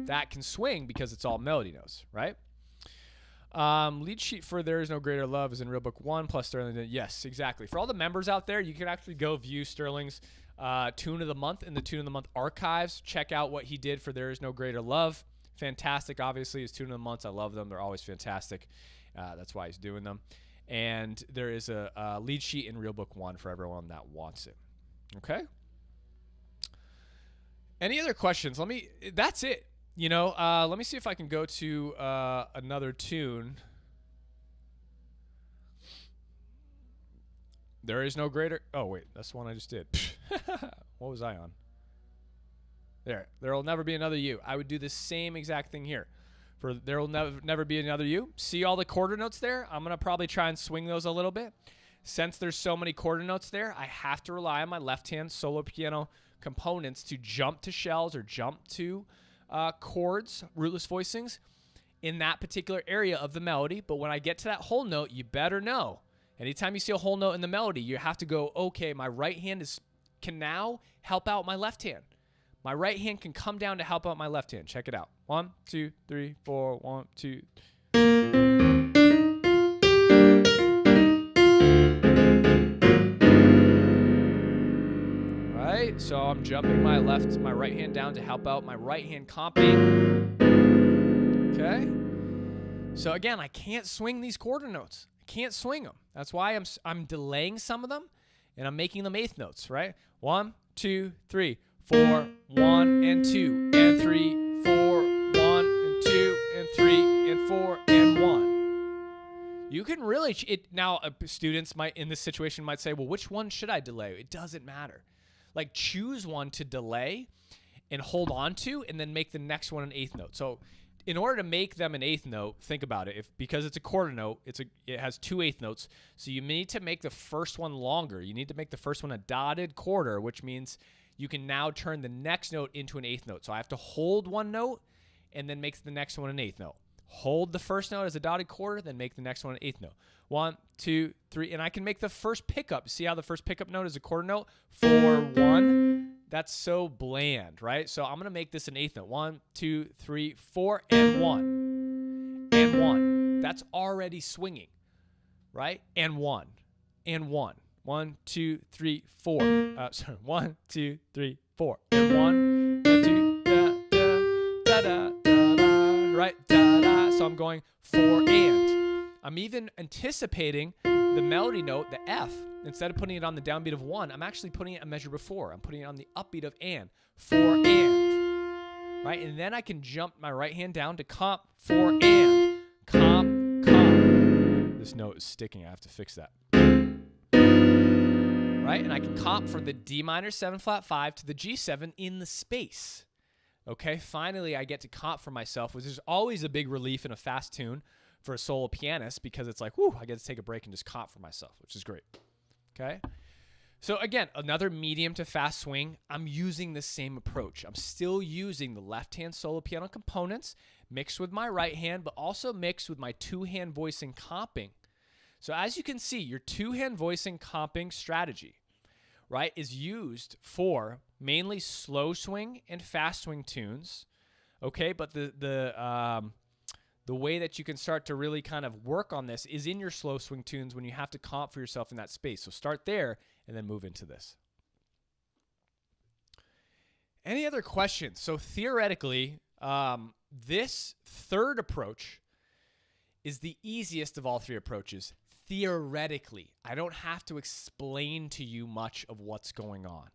that can swing because it's all melody notes, right? Lead sheet for There Is No Greater Love is in Real Book 1 plus Sterling. Yes, exactly. For all the members out there, you can actually go view Sterling's Tune of the Month in the Tune of the Month archives. Check out what he did for There Is No Greater Love. Fantastic, obviously, his Tune of the Months. I love them. They're always fantastic. That's why he's doing them. And there is a lead sheet in Real Book 1 for everyone that wants it. Okay? Any other questions? That's it. You know, let me see if I can go to another tune. There Is No Greater. Oh, wait. That's the one I just did. What was I on? There will never be another you. I would do the same exact thing here. For There Will Never Be Another You. See all the quarter notes there? I'm going to probably try and swing those a little bit. Since there's so many quarter notes there, I have to rely on my left-hand solo piano components to jump to shells or jump to chords, rootless voicings in that particular area of the melody. But when I get to that whole note, you better know. Anytime you see a whole note in the melody, you have to go, okay, my right hand can now help out my left hand. My right hand can come down to help out my left hand. Check it out. 1, 2, 3, 4, 1, 2. Right? So I'm jumping my right hand down to help out my right hand comping. Okay? So again, I can't swing these quarter notes. I can't swing them. That's why I'm delaying some of them and I'm making them eighth notes, right? 1, 2, 3, 4, 1 and 2 and 3, 4, 1 and 2 and 3 and 4 and 1. You can really now students in this situation might say, well, which one should I delay? It doesn't matter. Like choose one to delay and hold on to and then make the next one an eighth note. So in order to make them an eighth note, think about it. Because it's a quarter note, it has 2 eighth notes. So you need to make the first one longer. You need to make the first one a dotted quarter, which means you can now turn the next note into an eighth note. So I have to hold one note and then make the next one an eighth note. Hold the first note as a dotted quarter, then make the next one an eighth note. 1, 2, 3, and I can make the first pickup. See how the first pickup note is a quarter note? 4, 1. That's so bland, right? So I'm going to make this an eighth note. 1, 2, 3, 4, and 1. And 1. That's already swinging, right? And 1. And 1. 1, 2, 3, 4. Sorry. 1, 2, 3, 4. And 1, and 2, da, da, da, da, da, da, right? Da, da. So I'm going 4 and. I'm even anticipating the melody note, the F. Instead of putting it on the downbeat of 1, I'm actually putting it a measure before. I'm putting it on the upbeat of and. 4 and. Right? And then I can jump my right hand down to comp 4 and. Comp, comp. This note is sticking. I have to fix that. Right? And I can comp from the D minor 7 flat 5 to the G7 in the space. Okay? Finally, I get to comp for myself, which is always a big relief in a fast tune for a solo pianist because it's like, whoo, I get to take a break and just comp for myself, which is great. Okay? So again, another medium to fast swing, I'm using the same approach. I'm still using the left-hand solo piano components mixed with my right hand, but also mixed with my two-hand voicing comping. So as you can see, your two-hand voicing comping strategy, right, is used for mainly slow swing and fast swing tunes, okay? But the the way that you can start to really kind of work on this is in your slow swing tunes when you have to comp for yourself in that space. So start there and then move into this. Any other questions? So theoretically, this third approach is the easiest of all three approaches. Theoretically, I don't have to explain to you much of what's going on.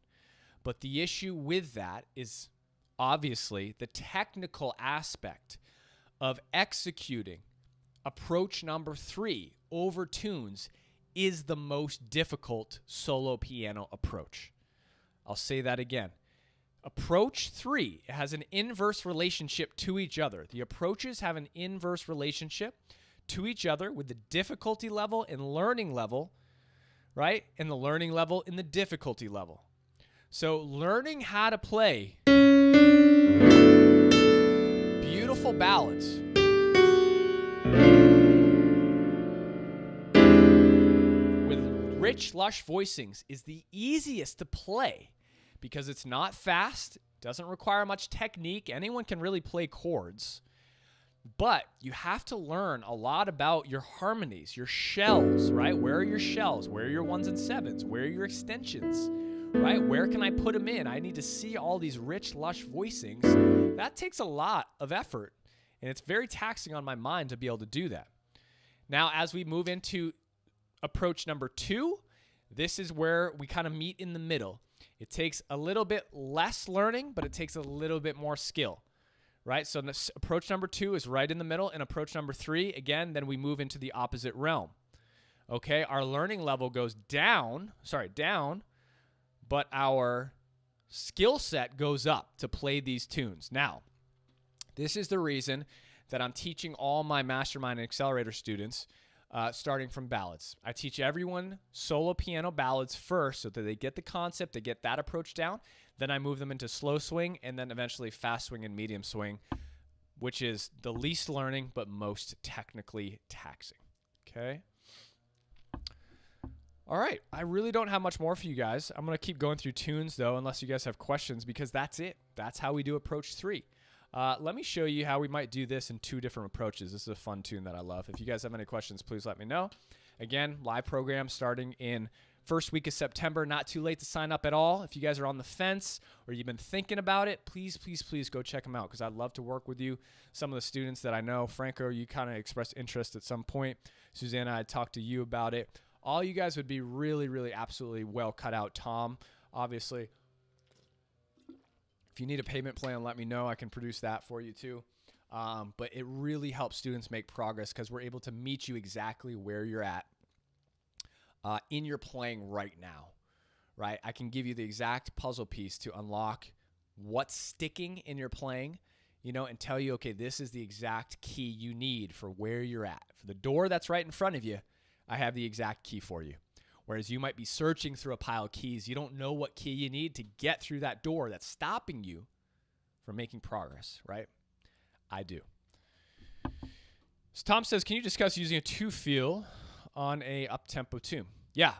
But the issue with that is obviously the technical aspect of executing approach number 3 over tunes is the most difficult solo piano approach. I'll say that again. Approach 3 has an inverse relationship to each other. The approaches have an inverse relationship to each other with the difficulty level and learning level, right? And the learning level and the difficulty level. So learning how to play beautiful ballads with rich, lush voicings is the easiest to play because it's not fast, doesn't require much technique. Anyone can really play chords. But you have to learn a lot about your harmonies, your shells, right? Where are your shells? Where are your 1s and 7s? Where are your extensions, right? Where can I put them in? I need to see all these rich, lush voicings. That takes a lot of effort, and it's very taxing on my mind to be able to do that. Now, as we move into approach number 2, this is where we kind of meet in the middle. It takes a little bit less learning, but it takes a little bit more skill. Right? So this approach number 2 is right in the middle, and approach number 3, again, then we move into the opposite realm. Okay, our learning level goes down, but our skill set goes up to play these tunes. Now, this is the reason that I'm teaching all my Mastermind and Accelerator students starting from ballads. I teach everyone solo piano ballads first so that they get the concept, they get that approach down. Then I move them into slow swing and then eventually fast swing and medium swing, which is the least learning but most technically taxing. Okay? All right. I really don't have much more for you guys. I'm going to keep going through tunes, though, unless you guys have questions, because that's it. That's how we do approach 3. Let me show you how we might do this in 2 different approaches. This is a fun tune that I love. If you guys have any questions, please let me know. Again, live program starting in first week of September. Not too late to sign up at all. If you guys are on the fence or you've been thinking about it, please, please, please go check them out because I'd love to work with you. Some of the students that I know, Franco, you kind of expressed interest at some point. Susanna, I talked to you about it. All you guys would be really, really, absolutely well cut out. Tom, obviously. If you need a payment plan, let me know. I can produce that for you too. But it really helps students make progress because we're able to meet you exactly where you're at in your playing right now, right? I can give you the exact puzzle piece to unlock what's sticking in your playing, you know, and tell you, okay, this is the exact key you need for where you're at. For the door that's right in front of you, I have the exact key for you. Whereas you might be searching through a pile of keys. You don't know what key you need to get through that door that's stopping you from making progress, right? I do. So Tom says, can you discuss using a 2-feel on a up-tempo tune? Yeah,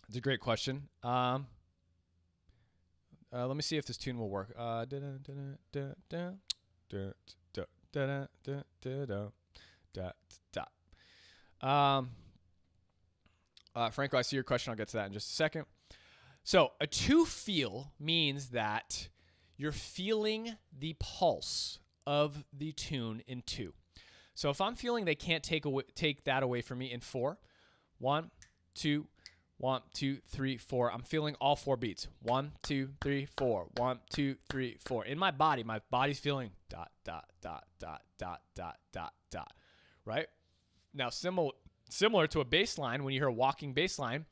it's a great question. Let me see if this tune will work. Franco, I see your question. I'll get to that in just a second. So a 2-feel means that you're feeling the pulse of the tune in 2. So if I'm feeling they can't take that away from me in 4, 1, 2, 1, 2, 3, 4. I'm feeling all 4 beats. 1, 2, 3, 4. 1, 2, 3, 4. In my body's feeling dot, dot, dot, dot, dot, dot, dot, dot. Right? Now, similar to a bass line, when you hear a walking bass line,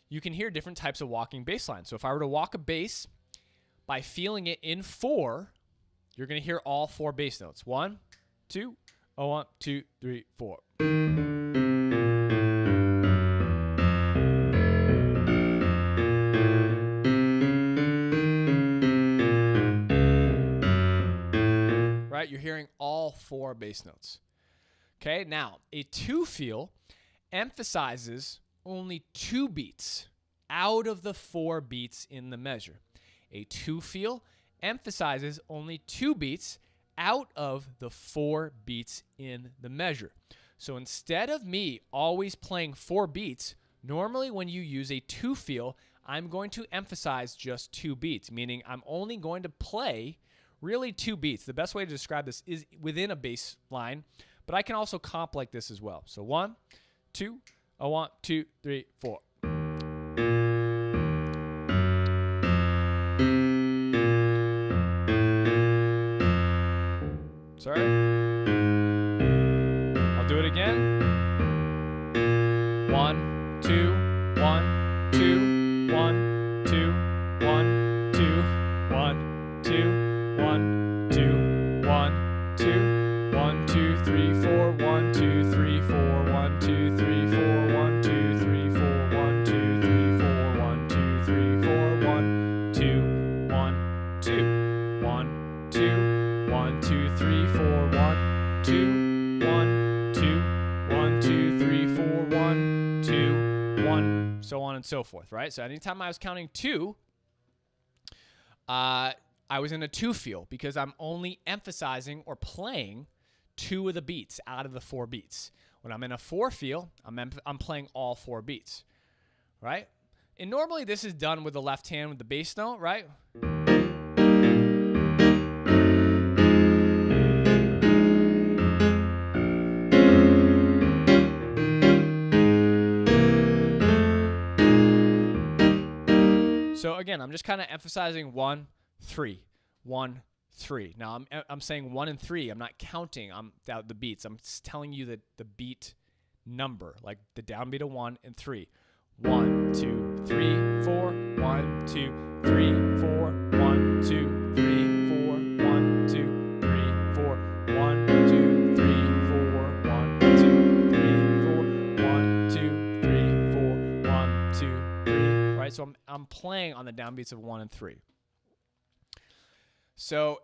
you can hear different types of walking bass lines. So if I were to walk a bass, by feeling it in 4, you're going to hear all 4 bass notes. 1, 2, 1, 2, 3, 4. Right? You're hearing all 4 bass notes. Okay, now a 2-feel emphasizes only 2 beats out of the 4 beats in the measure. A 2-feel emphasizes only 2 beats out of the 4 beats in the measure. So instead of me always playing 4 beats, normally when you use a 2 feel, I'm going to emphasize just 2 beats, meaning I'm only going to play really 2 beats. The best way to describe this is within a bass line, but I can also comp like this as well. So 1, 2, 1, 2, 3, 4. Sorry. I'll do it again. 1, 2, 1, 2, 1, 2, 1, 2, 1, 2, 1, 2, 1, 2, 1, 2, 3, 4, 1, 2, 3, 4, 1, 2, 3, 4, 1, 2, 3, 4, 1, 2, 3, 4, 1, 2, 3, 4, 1, 2, 1, 2, 1, 2, 1, 2, 3, 4, 1, 2, 1, 2, 1, 2, 3, 4, 1, 2, 1, so on and so forth, right? So anytime I was counting 2, I was in a 2 feel because I'm only emphasizing or playing 2 of the beats out of the 4 beats. When I'm in a 4 feel, I'm playing all 4 beats, right? And normally this is done with the left hand with the bass note, right? So again, I'm just kind of emphasizing 1, 3, 1, 3. Now I'm saying 1 and 3. I'm not counting the beats. I'm just telling you the beat number, like the downbeat of 1 and 3. 1, 2, 3, 4. 1, 2, 3, 4. 1, 2, 3, 4. 1, 2, 3, 4. 1, 2, 3, 4. 1, 2, 3, 4. 1, 2, 3, 4. 1, 2, 3. Right? So I'm playing on the downbeats of 1 and 3. So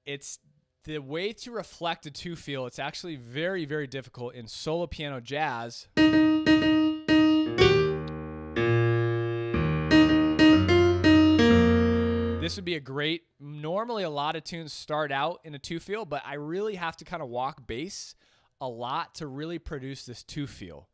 it's the way to reflect a 2 feel. It's actually very, very difficult in solo piano jazz. This would be a great, normally a lot of tunes start out in a 2 feel, but I really have to kind of walk bass a lot to really produce this 2 feel.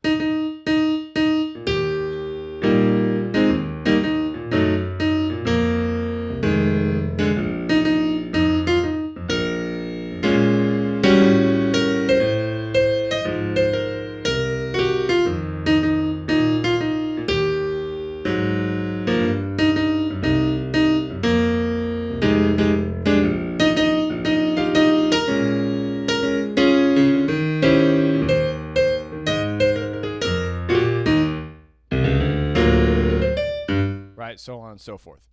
So on and so forth.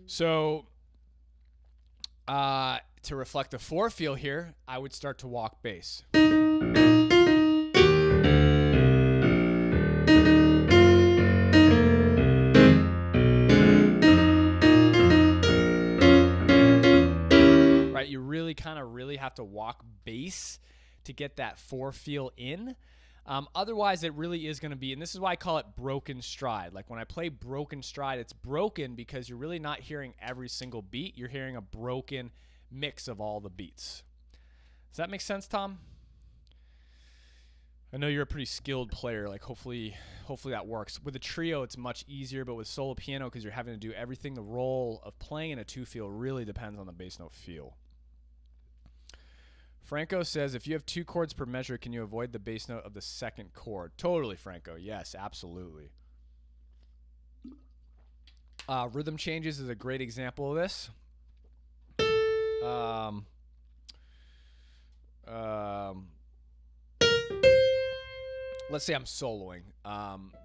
So to reflect the 4 feel here, I would start to walk bass. Right, you really have to walk bass to get that 4 feel in. Otherwise, it really is going to be, and this is why I call it broken stride. Like when I play broken stride, it's broken because you're really not hearing every single beat. You're hearing a broken mix of all the beats. Does that make sense, Tom? I know you're a pretty skilled player. Like hopefully that works. With a trio, it's much easier, but with solo piano, because you're having to do everything, the role of playing in a 2 feel really depends on the bass note feel. Franco says, if you have 2 chords per measure, can you avoid the bass note of the 2nd chord? Totally, Franco. Yes, absolutely. Rhythm changes is a great example of this. Let's say I'm soloing.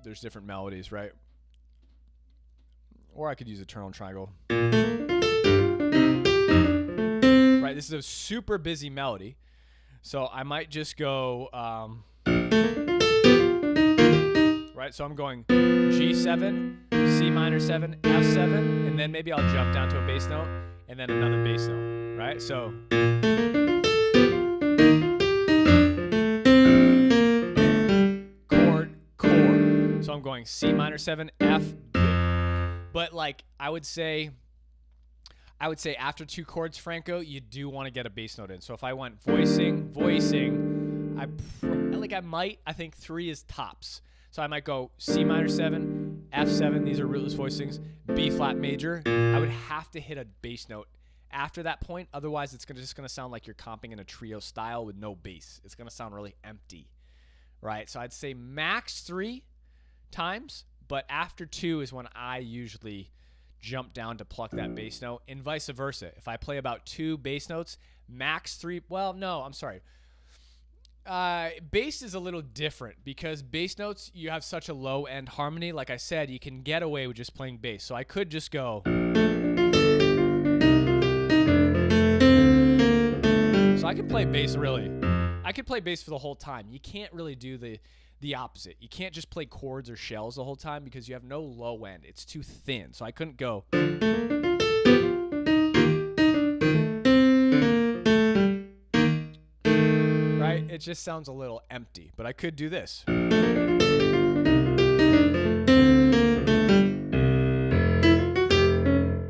There's different melodies, right? Or I could use Eternal Triangle. Right, this is a super busy melody, so I might just go, right, so I'm going G7, C minor 7, F7, and then maybe I'll jump down to a bass note, and then another bass note, right, so. Chord, so I'm going C minor 7, F, B. But like, I would say, I would say after 2 chords, Franco, you do want to get a bass note in. So if I went voicing, I think 3 is tops. So I might go C minor 7, F7, these are rootless voicings, B flat major. I would have to hit a bass note after that point. Otherwise, it's just going to sound like you're comping in a trio style with no bass. It's going to sound really empty, right? So I'd say max 3 times, but after 2 is when I usually jump down to pluck that bass note, and vice versa. If I play about 2 bass notes, max 3, well, no, I'm sorry. Bass is a little different because bass notes, you have such a low end harmony. Like I said, you can get away with just playing bass. So I could just go. So I can play bass really. I could play bass for the whole time. You can't really do the opposite. You can't just play chords or shells the whole time because you have no low end. It's too thin. So I couldn't go. Right? It just sounds a little empty, but I could do this.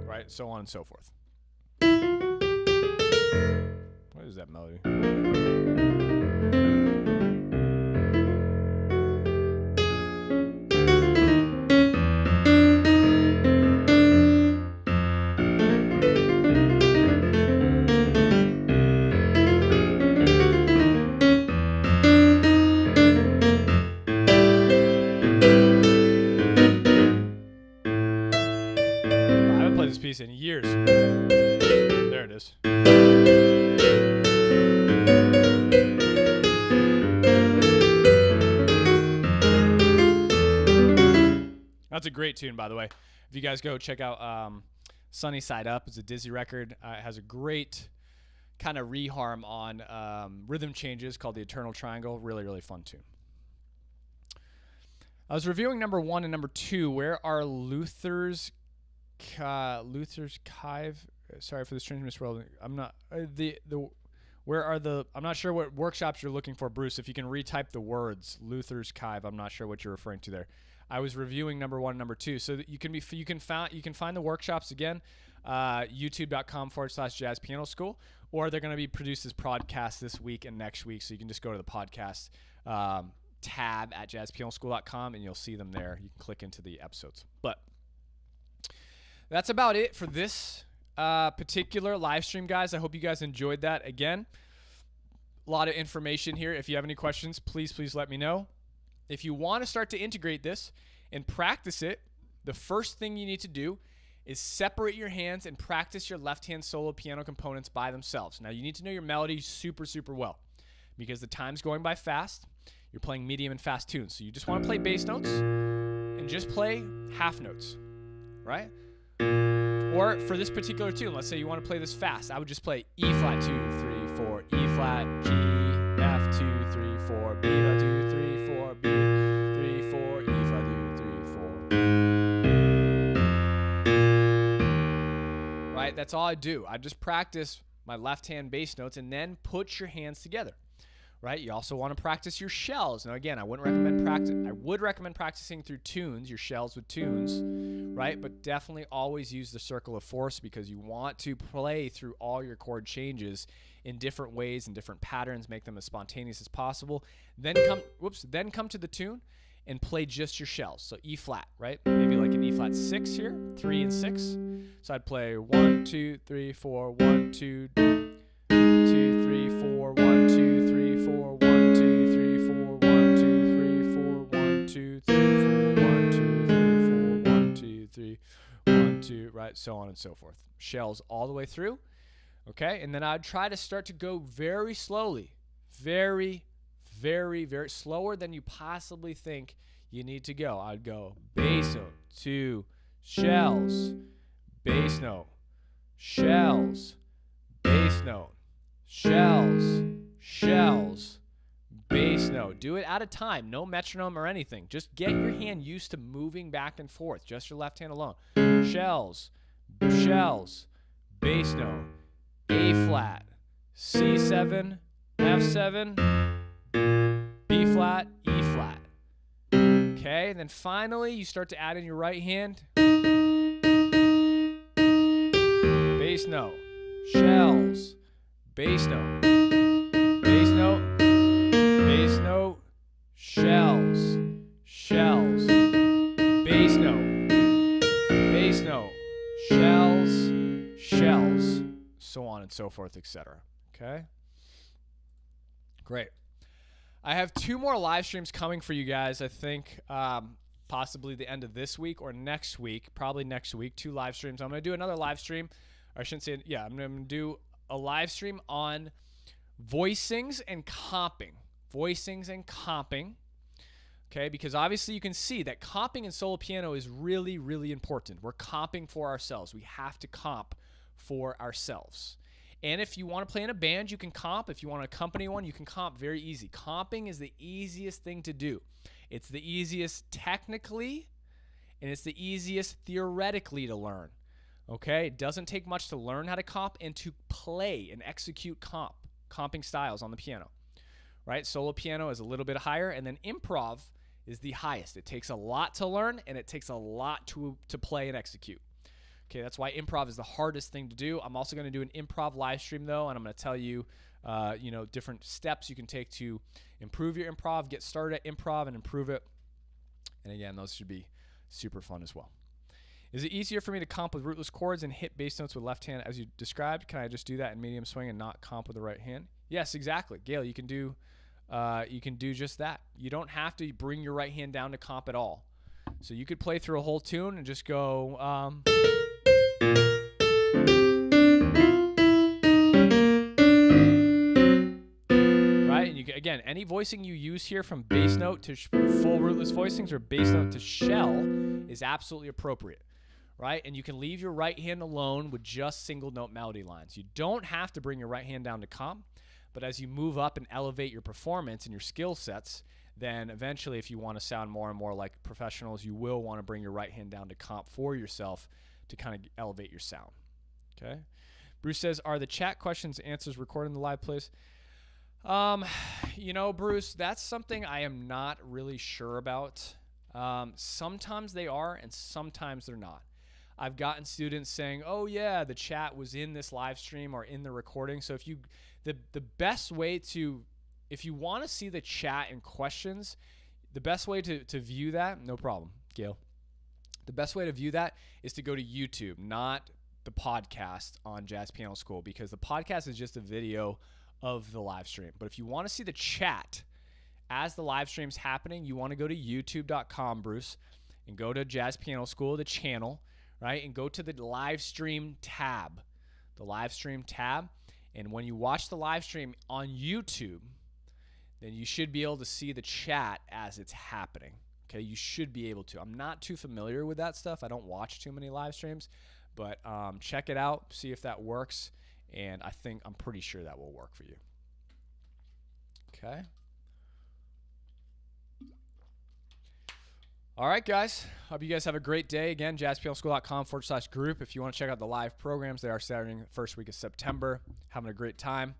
Right? So on and so forth. What is that melody? Piece in years. There it is. That's a great tune, by the way. If you guys go check out Sunny Side Up, it's a Dizzy record. It has a great kind of reharm on rhythm changes called the Eternal Triangle. Really, really fun tune. I was reviewing number 1 and number 2. Where are Luther's Kive? Sorry for the strange misspelling. I'm not I'm not sure what workshops you're looking for, Bruce. If you can retype the words Luther's Kive, I'm not sure what you're referring to there. I was reviewing number 1 and number 2, so that you can find the workshops again, youtube.com/jazz piano school, or they're going to be produced as podcasts this week and next week. So you can just go to the podcast tab at jazzpianoschool.com and you'll see them there. You can click into the episodes, but. That's about it for this particular live stream, guys. I hope you guys enjoyed that. Again, a lot of information here. If you have any questions, please let me know. If you want to start to integrate this and practice it, the first thing you need to do is separate your hands and practice your left-hand solo piano components by themselves. Now, you need to know your melody super, super well because the time's going by fast. You're playing medium and fast tunes. So you just want to play bass notes and just play half notes, right? Or for this particular tune, let's say you want to play this fast. I would just play E flat 2, 3, 4, E flat, G, F 2, 3, 4, B flat 2, 3, 4, B 3, 4, E flat 2, 3, 4. Right? That's all I do. I just practice my left hand bass notes and then put your hands together. Right? You also want to practice your shells. Now, again, I would recommend practicing through tunes, your shells with tunes, right? But definitely always use the circle of force because you want to play through all your chord changes in different ways and different patterns, make them as spontaneous as possible. Then come to the tune and play just your shells. So E flat, right? Maybe like an E flat 6 here, 3 and 6. So I'd play 1, 2, 3, 4, 1, 2, 2, 3, 4, 1, 2, 3, 4, 1, 2, 3, 4, 1, 2, 3, 4, 1, 2, 3, 4, 1, 2, 3, 4, 1, 2, 3, 1, 2, right? So on and so forth. Shells all the way through. Okay, and then I'd try to start to go very slowly. Very, very, very slower than you possibly think you need to go. I'd go bass note, 2, shells, bass note, shells, bass note, shells, shells, bass note. Do it at a time, no metronome or anything. Just get your hand used to moving back and forth, just your left hand alone. Shells, shells, bass note, A flat, C7, F7, B flat, E flat. Okay, and then finally you start to add in your right hand. bass note, shells, bass note, bass note, bass note, shells, shells, bass note, shells, shells, so on and so forth, etc. Okay? Great. I have 2 more live streams coming for you guys, I think, possibly the end of this week or next week, probably next week, 2 live streams. I'm going to do another live stream, or I shouldn't say, yeah, I'm going to do a live stream on voicings and comping. Voicings and comping. Okay, because obviously you can see that comping in solo piano is really, really important. We're comping for ourselves. We have to comp for ourselves. And if you want to play in a band, you can comp. If you want to accompany one, you can comp very easy. Comping is the easiest thing to do. It's the easiest technically, and it's the easiest theoretically to learn. Okay, it doesn't take much to learn how to comp and to play and execute comping styles on the piano. Right? Solo piano is a little bit higher, and then improv is the highest. It takes a lot to learn, and it takes a lot to play and execute. Okay, that's why improv is the hardest thing to do. I'm also going to do an improv live stream, though, and I'm going to tell you, different steps you can take to improve your improv, get started at improv, and improve it. And again, those should be super fun as well. Is it easier for me to comp with rootless chords and hit bass notes with left hand as you described? Can I just do that in medium swing and not comp with the right hand? Yes, exactly. Gail, you can do just that. You don't have to bring your right hand down to comp at all. So you could play through a whole tune and just go... right? And again, any voicing you use here from bass note to full rootless voicings or bass note to shell is absolutely appropriate, right? And you can leave your right hand alone with just single note melody lines. You don't have to bring your right hand down to comp, but as you move up and elevate your performance and your skill sets, then eventually if you want to sound more and more like professionals, you will want to bring your right hand down to comp for yourself to kind of elevate your sound. Okay. Bruce says, are the chat questions and answers recorded in the live place? Bruce, that's something I am not really sure about. Sometimes they are and sometimes they're not. I've gotten students saying, oh yeah, the chat was in this live stream or in the recording. So the best way to, if you want to see the chat and questions, the best way to view that, no problem, Gail. The best way to view that is to go to YouTube, not the podcast on Jazz Piano School, because the podcast is just a video of the live stream. But if you want to see the chat as the live stream's happening, you want to go to youtube.com, Bruce, and go to Jazz Piano School, the channel, right? And go to the live stream tab, And when you watch the live stream on YouTube, then you should be able to see the chat as it's happening. Okay, you should be able to. I'm not too familiar with that stuff. I don't watch too many live streams, but check it out, see if that works, and I'm pretty sure that will work for you. Okay. All right, guys. Hope you guys have a great day. Again, jazzpianoschool.com/group. If you want to check out the live programs, they are starting the first week of September. Having a great time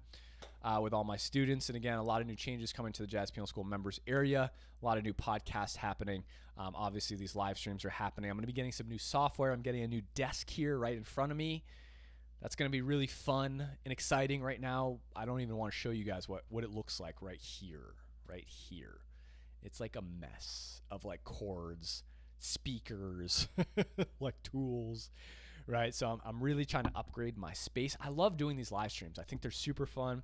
with all my students. And again, a lot of new changes coming to the Jazz Piano School members area. A lot of new podcasts happening. Obviously, these live streams are happening. I'm going to be getting some new software. I'm getting a new desk here right in front of me. That's going to be really fun and exciting right now. I don't even want to show you guys what it looks like right here. Right here. It's like a mess of like chords, speakers, like tools, right? So I'm really trying to upgrade my space. I love doing these live streams. I think they're super fun.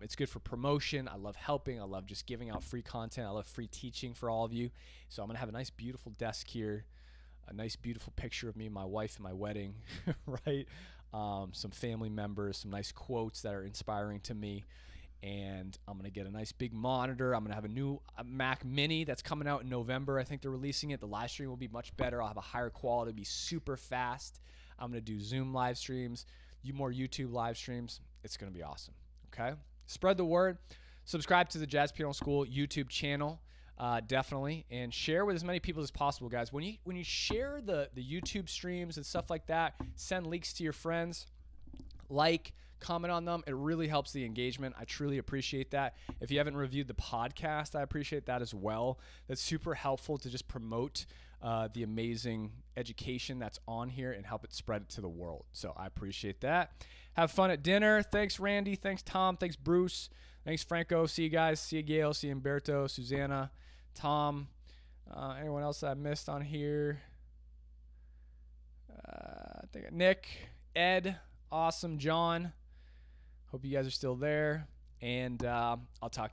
It's good for promotion. I love helping. I love just giving out free content. I love free teaching for all of you. So I'm going to have a nice, beautiful desk here, a nice, beautiful picture of me and my wife in my wedding, right? Some family members, some nice quotes that are inspiring to me. And I'm going to get a nice big monitor. I'm going to have a new Mac Mini that's coming out in November. I think they're releasing it. The live stream will be much better. I'll have a higher quality. It'll be super fast. I'm going to do Zoom live streams, more YouTube live streams. It's going to be awesome. Okay? Spread the word. Subscribe to the Jazz Piano School YouTube channel, definitely, and share with as many people as possible, guys. When you share the YouTube streams and stuff like that, send links to your friends, comment on them. It really helps the engagement. I truly appreciate that. If you haven't reviewed the podcast, I appreciate that as well. That's super helpful to just promote the amazing education that's on here and help it spread it to the world. So I appreciate that. Have fun at dinner. Thanks, Randy. Thanks, Tom. Thanks, Bruce. Thanks, Franco. See you guys. See you, Gail. See you, Umberto, Susanna, Tom. Anyone else that I missed on here? I think Nick, Ed, awesome, John. Hope you guys are still there. And I'll talk